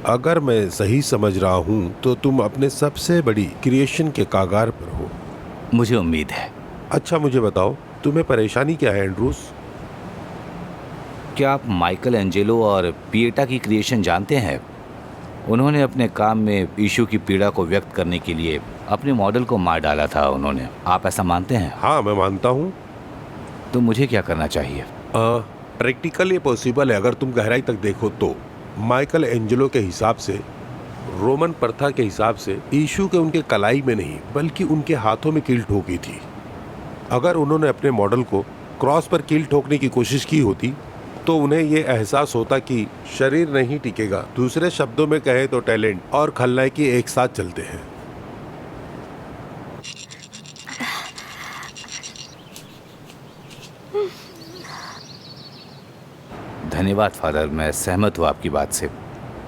अगर मैं सही समझ रहा हूँ तो तुम अपने सबसे बड़ी क्रिएशन के कागार पर हो। मुझे उम्मीद है। अच्छा मुझे बताओ, तुम्हें परेशानी क्या है एंड्रूस? क्या आप माइकल एंजेलो और पिएटा की क्रिएशन जानते हैं? उन्होंने अपने काम में यीशु की पीड़ा को व्यक्त करने के लिए अपने मॉडल को मार डाला था उन्होंने। आप ऐसा मानते हैं? हाँ मैं मानता हूँ। तो मुझे क्या करना चाहिए? प्रैक्टिकल ये पॉसिबल है अगर तुम गहराई तक देखो तो। माइकल एंजेलो के हिसाब से, रोमन प्रथा के हिसाब से, यीशु के उनके कलाई में नहीं बल्कि उनके हाथों में कील ठोकी थी। अगर उन्होंने अपने मॉडल को क्रॉस पर कील ठोकने की कोशिश की होती तो उन्हें ये एहसास होता कि शरीर नहीं टिकेगा। दूसरे शब्दों में कहे तो टैलेंट और खलनायकी एक साथ चलते हैं। धन्यवाद फादर, मैं सहमत हूँ आपकी बात से।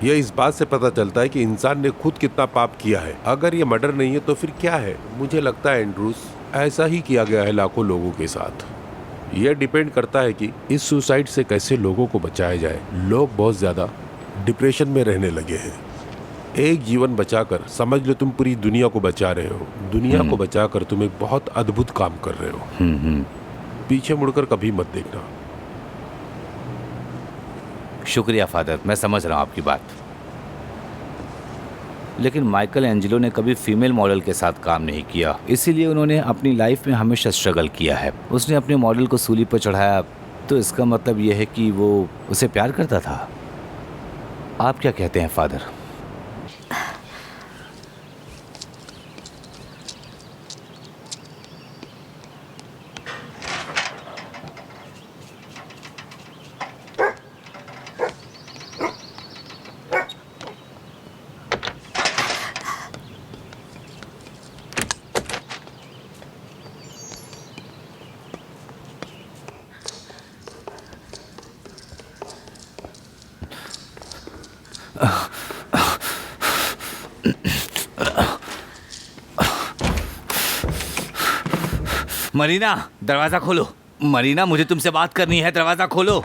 यह इस बात से पता चलता है कि इंसान ने खुद कितना पाप किया है। अगर ये मर्डर नहीं है तो फिर क्या है? मुझे लगता है एंड्रूस, ऐसा ही किया गया है लाखों लोगों के साथ। यह डिपेंड करता है कि इस सुसाइड से कैसे लोगों को बचाया जाए। लोग बहुत ज्यादा डिप्रेशन में रहने लगे हैं। एक जीवन बचाकर समझ लो तुम पूरी दुनिया को बचा रहे हो। दुनिया को बचाकर तुम एक बहुत अद्भुत काम कर रहे हो। पीछे मुड़कर कभी मत देखना। शुक्रिया फादर, मैं समझ रहा हूँ आपकी बात। लेकिन माइकल एंजेलो ने कभी फीमेल मॉडल के साथ काम नहीं किया, इसीलिए उन्होंने अपनी लाइफ में हमेशा स्ट्रगल किया है। उसने अपने मॉडल को सूली पर चढ़ाया, तो इसका मतलब यह है कि वो उसे प्यार करता था। आप क्या कहते हैं फादर? मरीना, दरवाजा खोलो। मरीना, मुझे तुमसे बात करनी है, दरवाजा खोलो।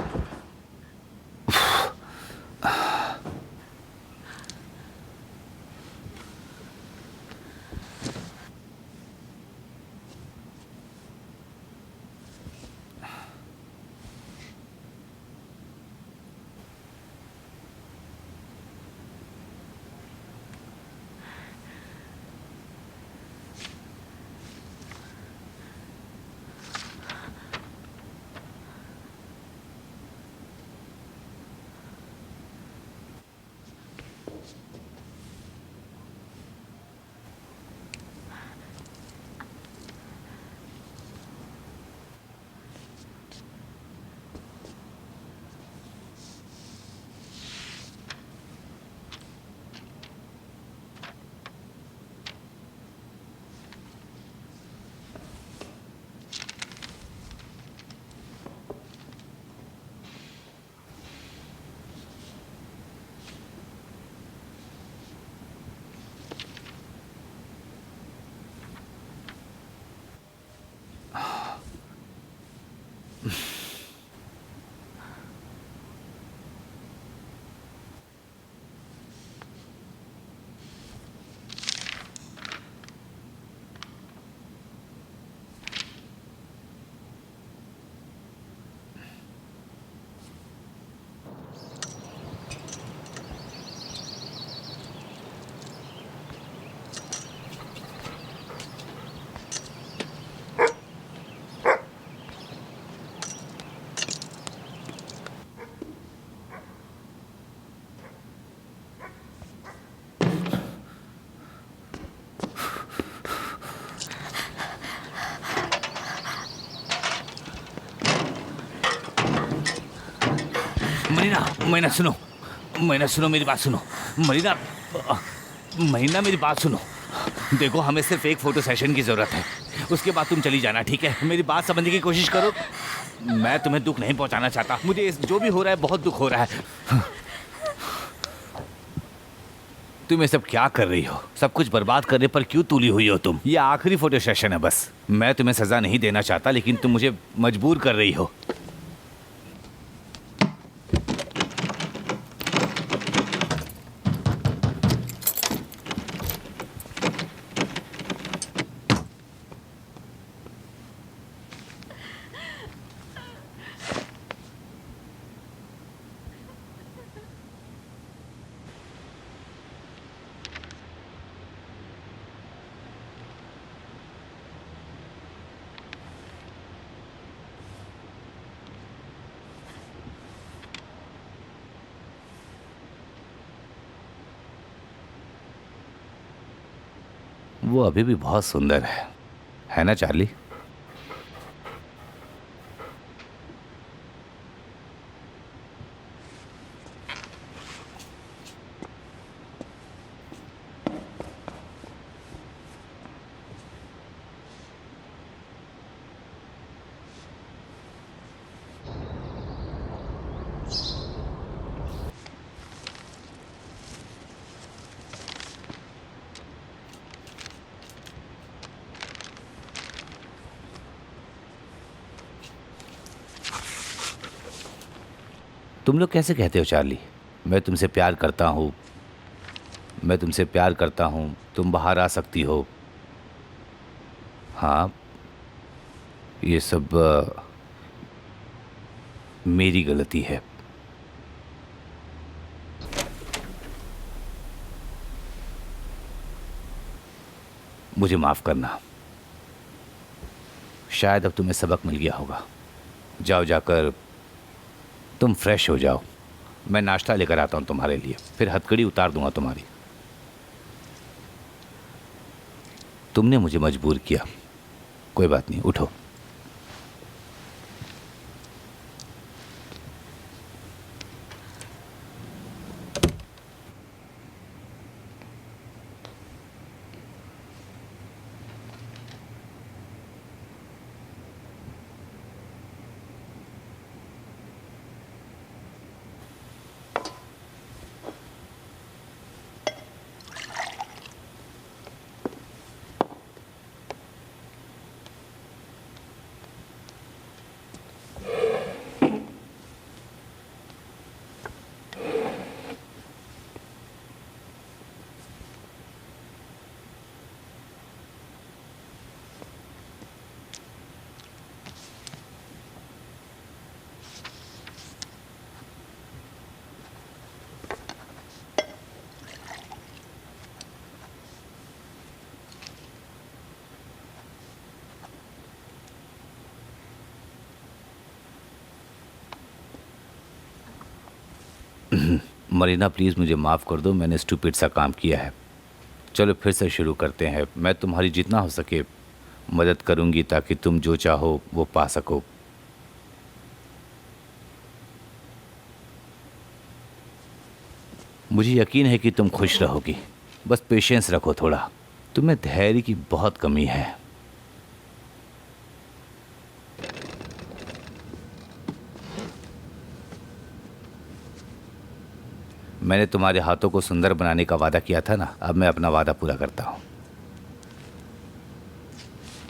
महीना सुनो, महीना सुनो, मेरी बात सुनो। मरीना, महीना मेरी बात सुनो। देखो, हमें सिर्फ एक फोटो सेशन की जरूरत है, उसके बाद तुम चली जाना, ठीक है? मेरी बात समझने की कोशिश करो। मैं तुम्हें दुख नहीं पहुंचाना चाहता, मुझे जो भी हो रहा है बहुत दुख हो रहा है। तुम ये सब क्या कर रही हो? सब कुछ बर्बाद करने पर क्यों तुली हुई हो तुम? ये आखिरी फोटो सेशन है बस। मैं तुम्हें सजा नहीं देना चाहता, लेकिन तुम मुझे मजबूर कर रही हो। वो अभी भी बहुत सुंदर है ना चार्ली? तुम लोग कैसे कहते हो चार्ली? मैं तुमसे प्यार करता हूँ, मैं तुमसे प्यार करता हूँ, तुम बाहर आ सकती हो। हाँ, ये सब मेरी गलती है। मुझे माफ़ करना। शायद अब तुम्हें सबक मिल गया होगा। जाओ, जाकर तुम फ्रेश हो जाओ। मैं नाश्ता लेकर आता हूँ तुम्हारे लिए, फिर हथकड़ी उतार दूंगा तुम्हारी। तुमने मुझे मजबूर किया, कोई बात नहीं, उठो। मरीना, प्लीज़ मुझे माफ़ कर दो, मैंने स्टूपिड सा काम किया है। चलो फिर से शुरू करते हैं। मैं तुम्हारी जितना हो सके मदद करूंगी ताकि तुम जो चाहो वो पा सको। मुझे यकीन है कि तुम खुश रहोगी। बस पेशेंस रखो थोड़ा। तुम्हें धैर्य की बहुत कमी है। मैंने तुम्हारे हाथों को सुंदर बनाने का वादा किया था ना, अब मैं अपना वादा पूरा करता हूँ।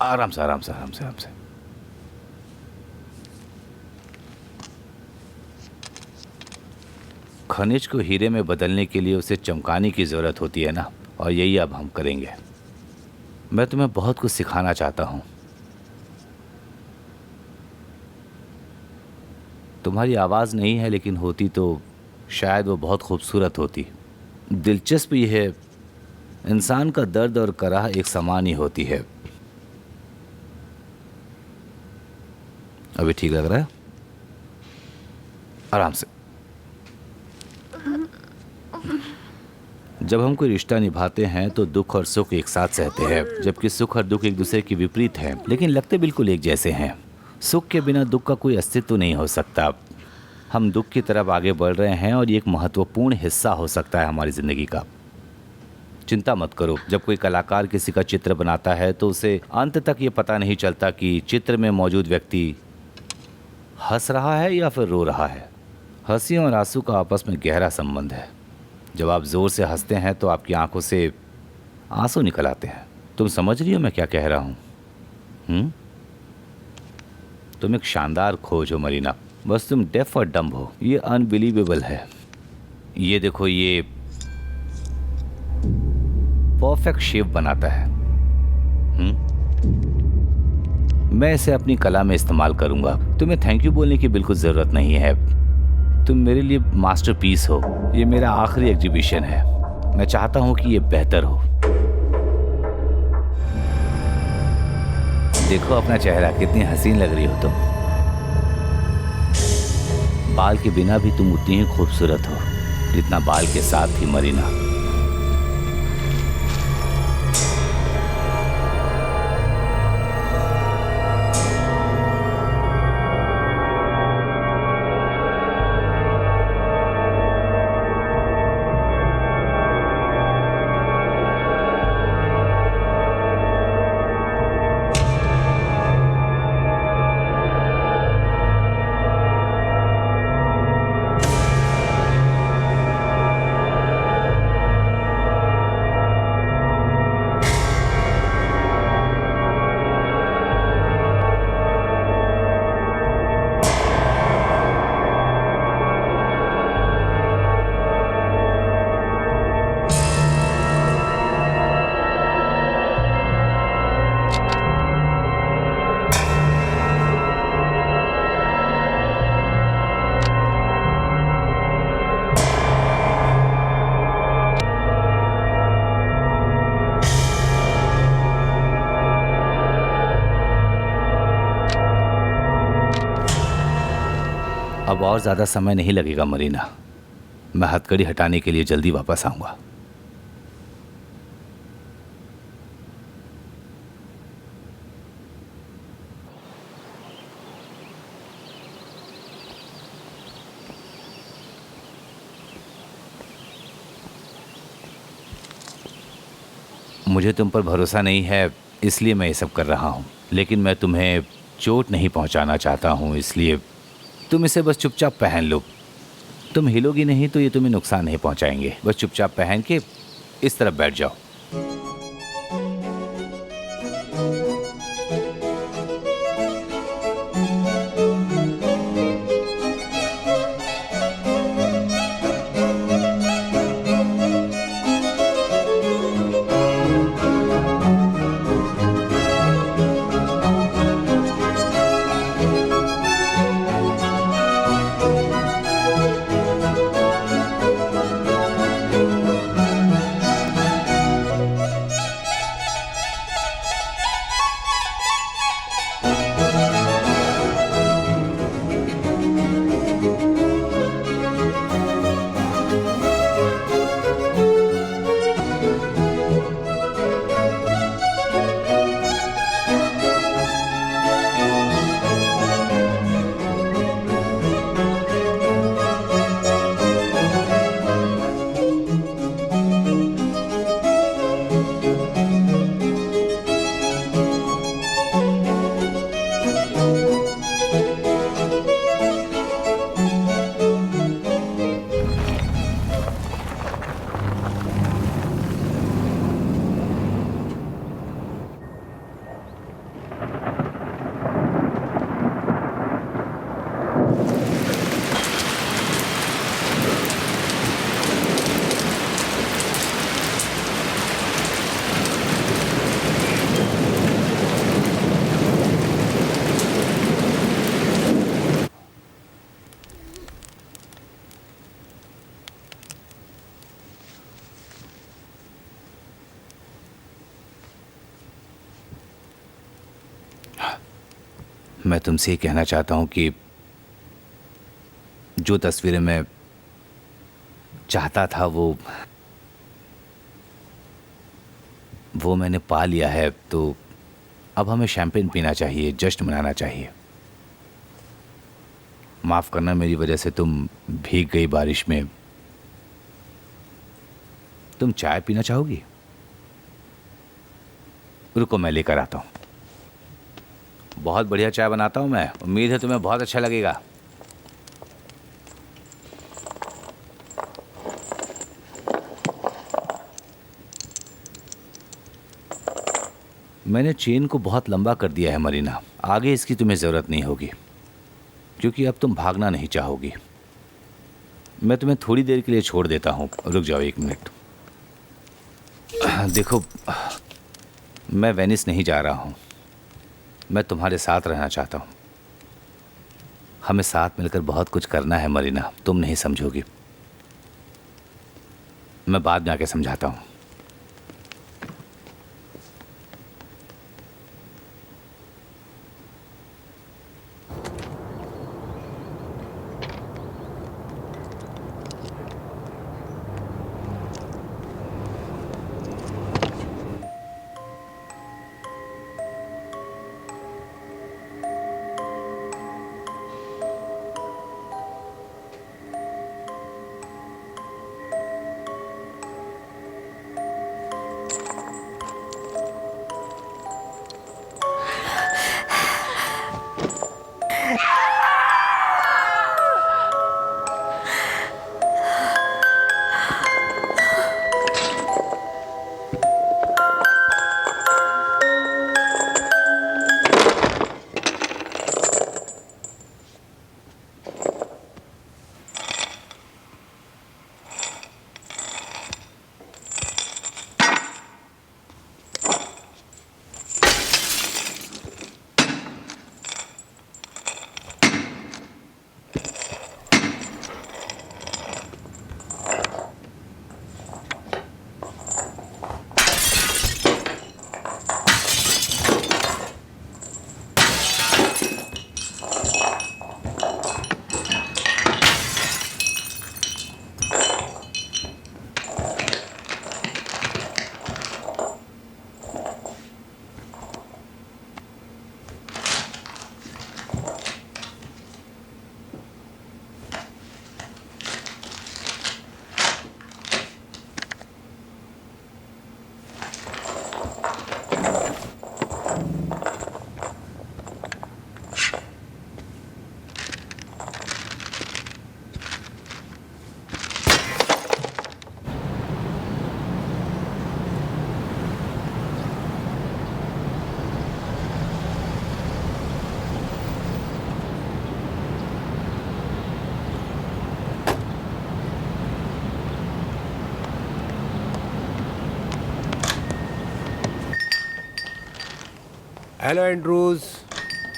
आराम से, आराम से, आराम से, आराम से। खनिज को हीरे में बदलने के लिए उसे चमकाने की ज़रूरत होती है ना, और यही अब हम करेंगे। मैं तुम्हें बहुत कुछ सिखाना चाहता हूँ। तुम्हारी आवाज़ नहीं है, लेकिन होती तो शायद वो बहुत खूबसूरत होती। दिलचस्प ये है, इंसान का दर्द और कराह एक समान ही होती है। अभी ठीक लग रहा है? आराम से। जब हम कोई रिश्ता निभाते हैं तो दुख और सुख एक साथ सहते हैं, जबकि सुख और दुख एक दूसरे के विपरीत हैं, लेकिन लगते बिल्कुल एक जैसे हैं। सुख के बिना दुख का कोई अस्तित्व नहीं हो सकता। हम दुख की तरफ आगे बढ़ रहे हैं और ये एक महत्वपूर्ण हिस्सा हो सकता है हमारी ज़िंदगी का। चिंता मत करो, जब कोई कलाकार किसी का चित्र बनाता है तो उसे अंत तक ये पता नहीं चलता कि चित्र में मौजूद व्यक्ति हंस रहा है या फिर रो रहा है। हंसी और आंसू का आपस में गहरा संबंध है। जब आप ज़ोर से हंसते हैं तो आपकी आंखों से आंसू निकल आते हैं। तुम समझ रही हो मैं क्या कह रहा हूँ? तुम एक शानदार खोज हो मरीना, बस तुम डेफ और डम्ब हो। ये अनबिलीवेबल है। ये देखो, ये परफेक्ट शेप बनाता है। मैं इसे अपनी कला में इस्तेमाल करूंगा। तुम्हें थैंक यू बोलने की बिल्कुल ज़रूरत नहीं है। तुम मेरे लिए मास्टरपीस हो। ये मेरा आखिरी एग्जीबिशन है। मैं चाहता हूं कि ये बेहतर हो। देखो अपना चेहरा, कितनी हसीन लग रही हो तुम। बाल के बिना भी तुम उतनी ही खूबसूरत हो जितना बाल के साथ थी मरीना। अब और ज़्यादा समय नहीं लगेगा मरीना। मैं हथकड़ी हटाने के लिए जल्दी वापस आऊँगा। मुझे तुम पर भरोसा नहीं है, इसलिए मैं ये सब कर रहा हूँ। लेकिन मैं तुम्हें चोट नहीं पहुँचाना चाहता हूँ, इसलिए तुम इसे बस चुपचाप पहन लो। तुम हिलोगी नहीं तो ये तुम्हें नुकसान नहीं पहुंचाएंगे। बस चुपचाप पहन के इस तरफ बैठ जाओ। मैं तुमसे ये कहना चाहता हूँ कि जो तस्वीरें मैं चाहता था वो मैंने पा लिया है। तो अब हमें शैंपेन पीना चाहिए, जश्न मनाना चाहिए। माफ़ करना, मेरी वजह से तुम भीग गई बारिश में। तुम चाय पीना चाहोगी? रुको, मैं लेकर आता हूँ। बहुत बढ़िया चाय बनाता हूँ मैं, उम्मीद है तुम्हें बहुत अच्छा लगेगा। मैंने चेन को बहुत लंबा कर दिया है मरीना, आगे इसकी तुम्हें ज़रूरत नहीं होगी, क्योंकि अब तुम भागना नहीं चाहोगी। मैं तुम्हें थोड़ी देर के लिए छोड़ देता हूँ, रुक जाओ 1 मिनट। देखो, मैं वेनिस नहीं जा रहा हूँ, मैं तुम्हारे साथ रहना चाहता हूँ। हमें साथ मिलकर बहुत कुछ करना है मरीना, तुम नहीं समझोगी। मैं बाद में आके समझाता हूँ। हेलो एंड्रूज,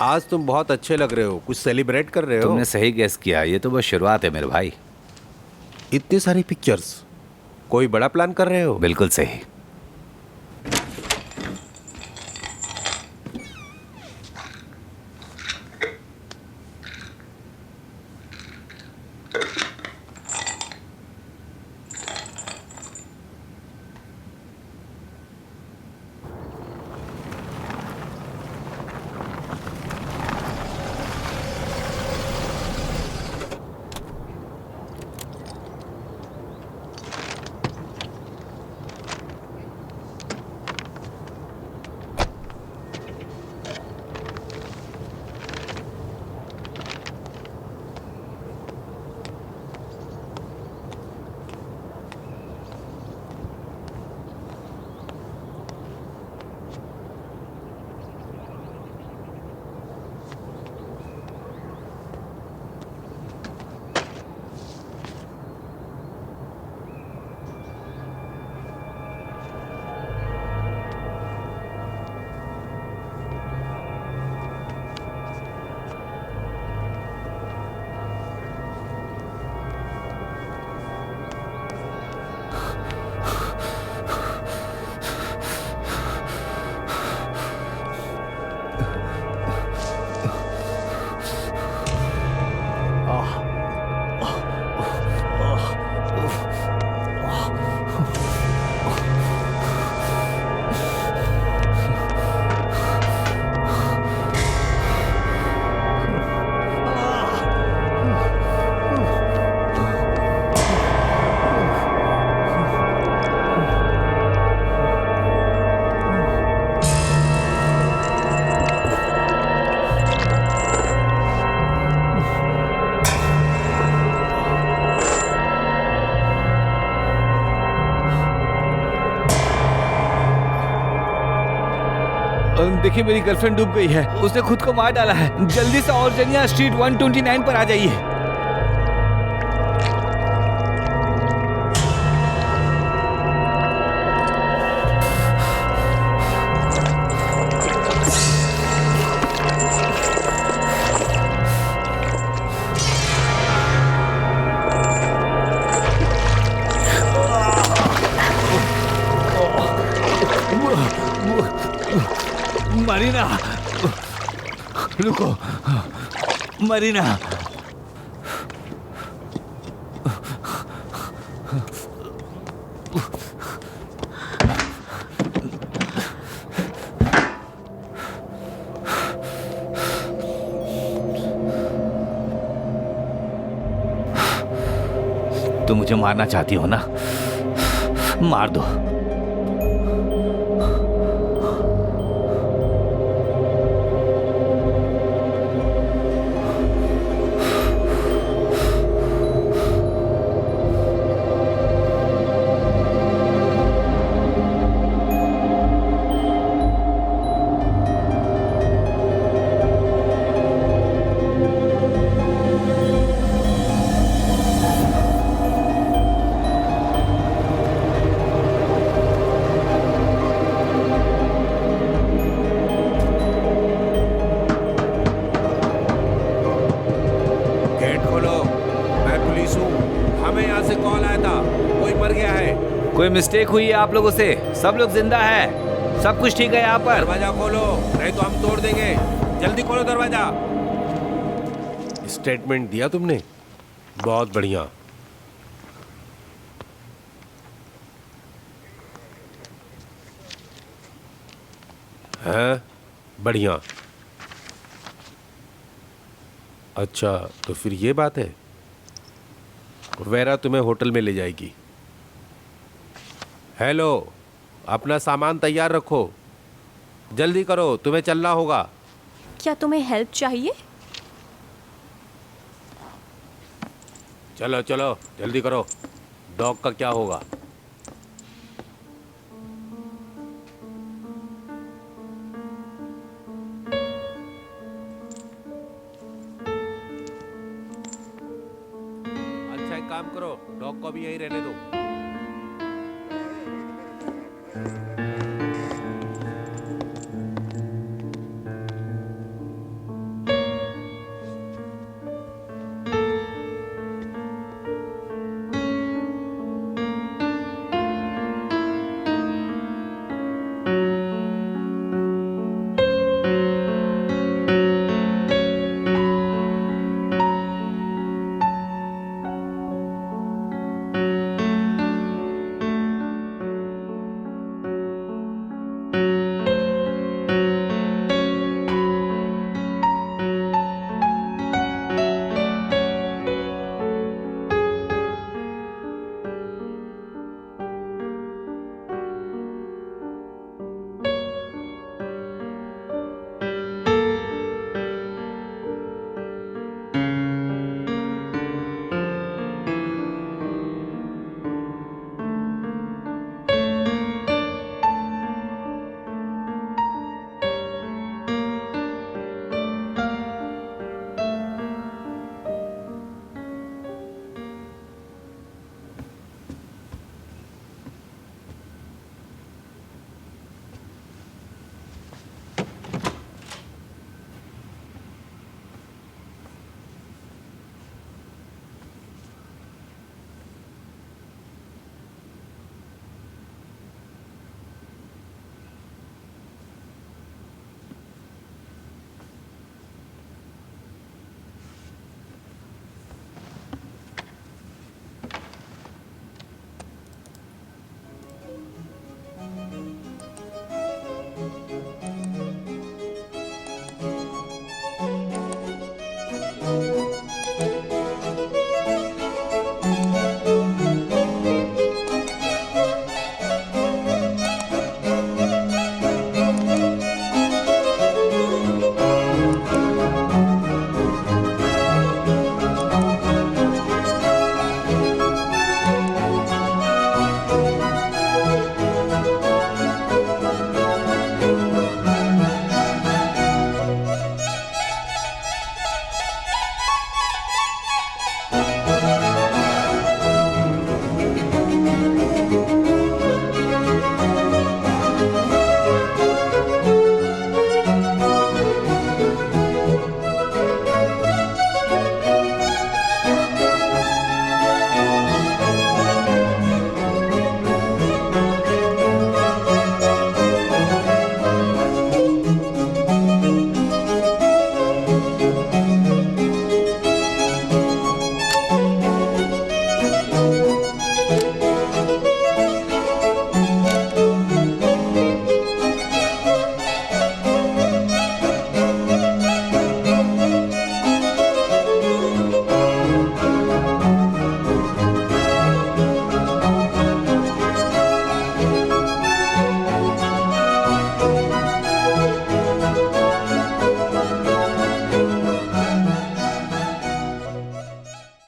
आज तुम बहुत अच्छे लग रहे हो। कुछ सेलिब्रेट कर रहे हो? तुमने सही गेस किया, ये तो बस शुरुआत है मेरे भाई। इतनी सारी पिक्चर्स, कोई बड़ा प्लान कर रहे हो? बिल्कुल सही। देखिए मेरी गर्लफ्रेंड डूब गई है, उसने खुद को मार डाला है। जल्दी से ऑर्जेनिया स्ट्रीट 129 पर आ जाइए। मरीना, रुको मरीना। तुम मुझे मारना चाहती हो ना, मार दो। कोई मिस्टेक हुई है आप लोगों से? सब लोग जिंदा है, सब कुछ ठीक है यहाँ पर? दरवाजा खोलो, नहीं तो हम तोड़ देंगे। जल्दी खोलो दरवाजा। स्टेटमेंट दिया तुमने? बहुत बढ़िया। हैं? बढ़िया। अच्छा, तो फिर ये बात है। वेरा तुम्हें होटल में ले जाएगी। हेलो, अपना सामान तैयार रखो, जल्दी करो, तुम्हें चलना होगा। क्या तुम्हें हेल्प चाहिए? चलो चलो जल्दी करो। डॉग का क्या होगा? अच्छा एक काम करो, डॉग को भी यहीं रहने दो।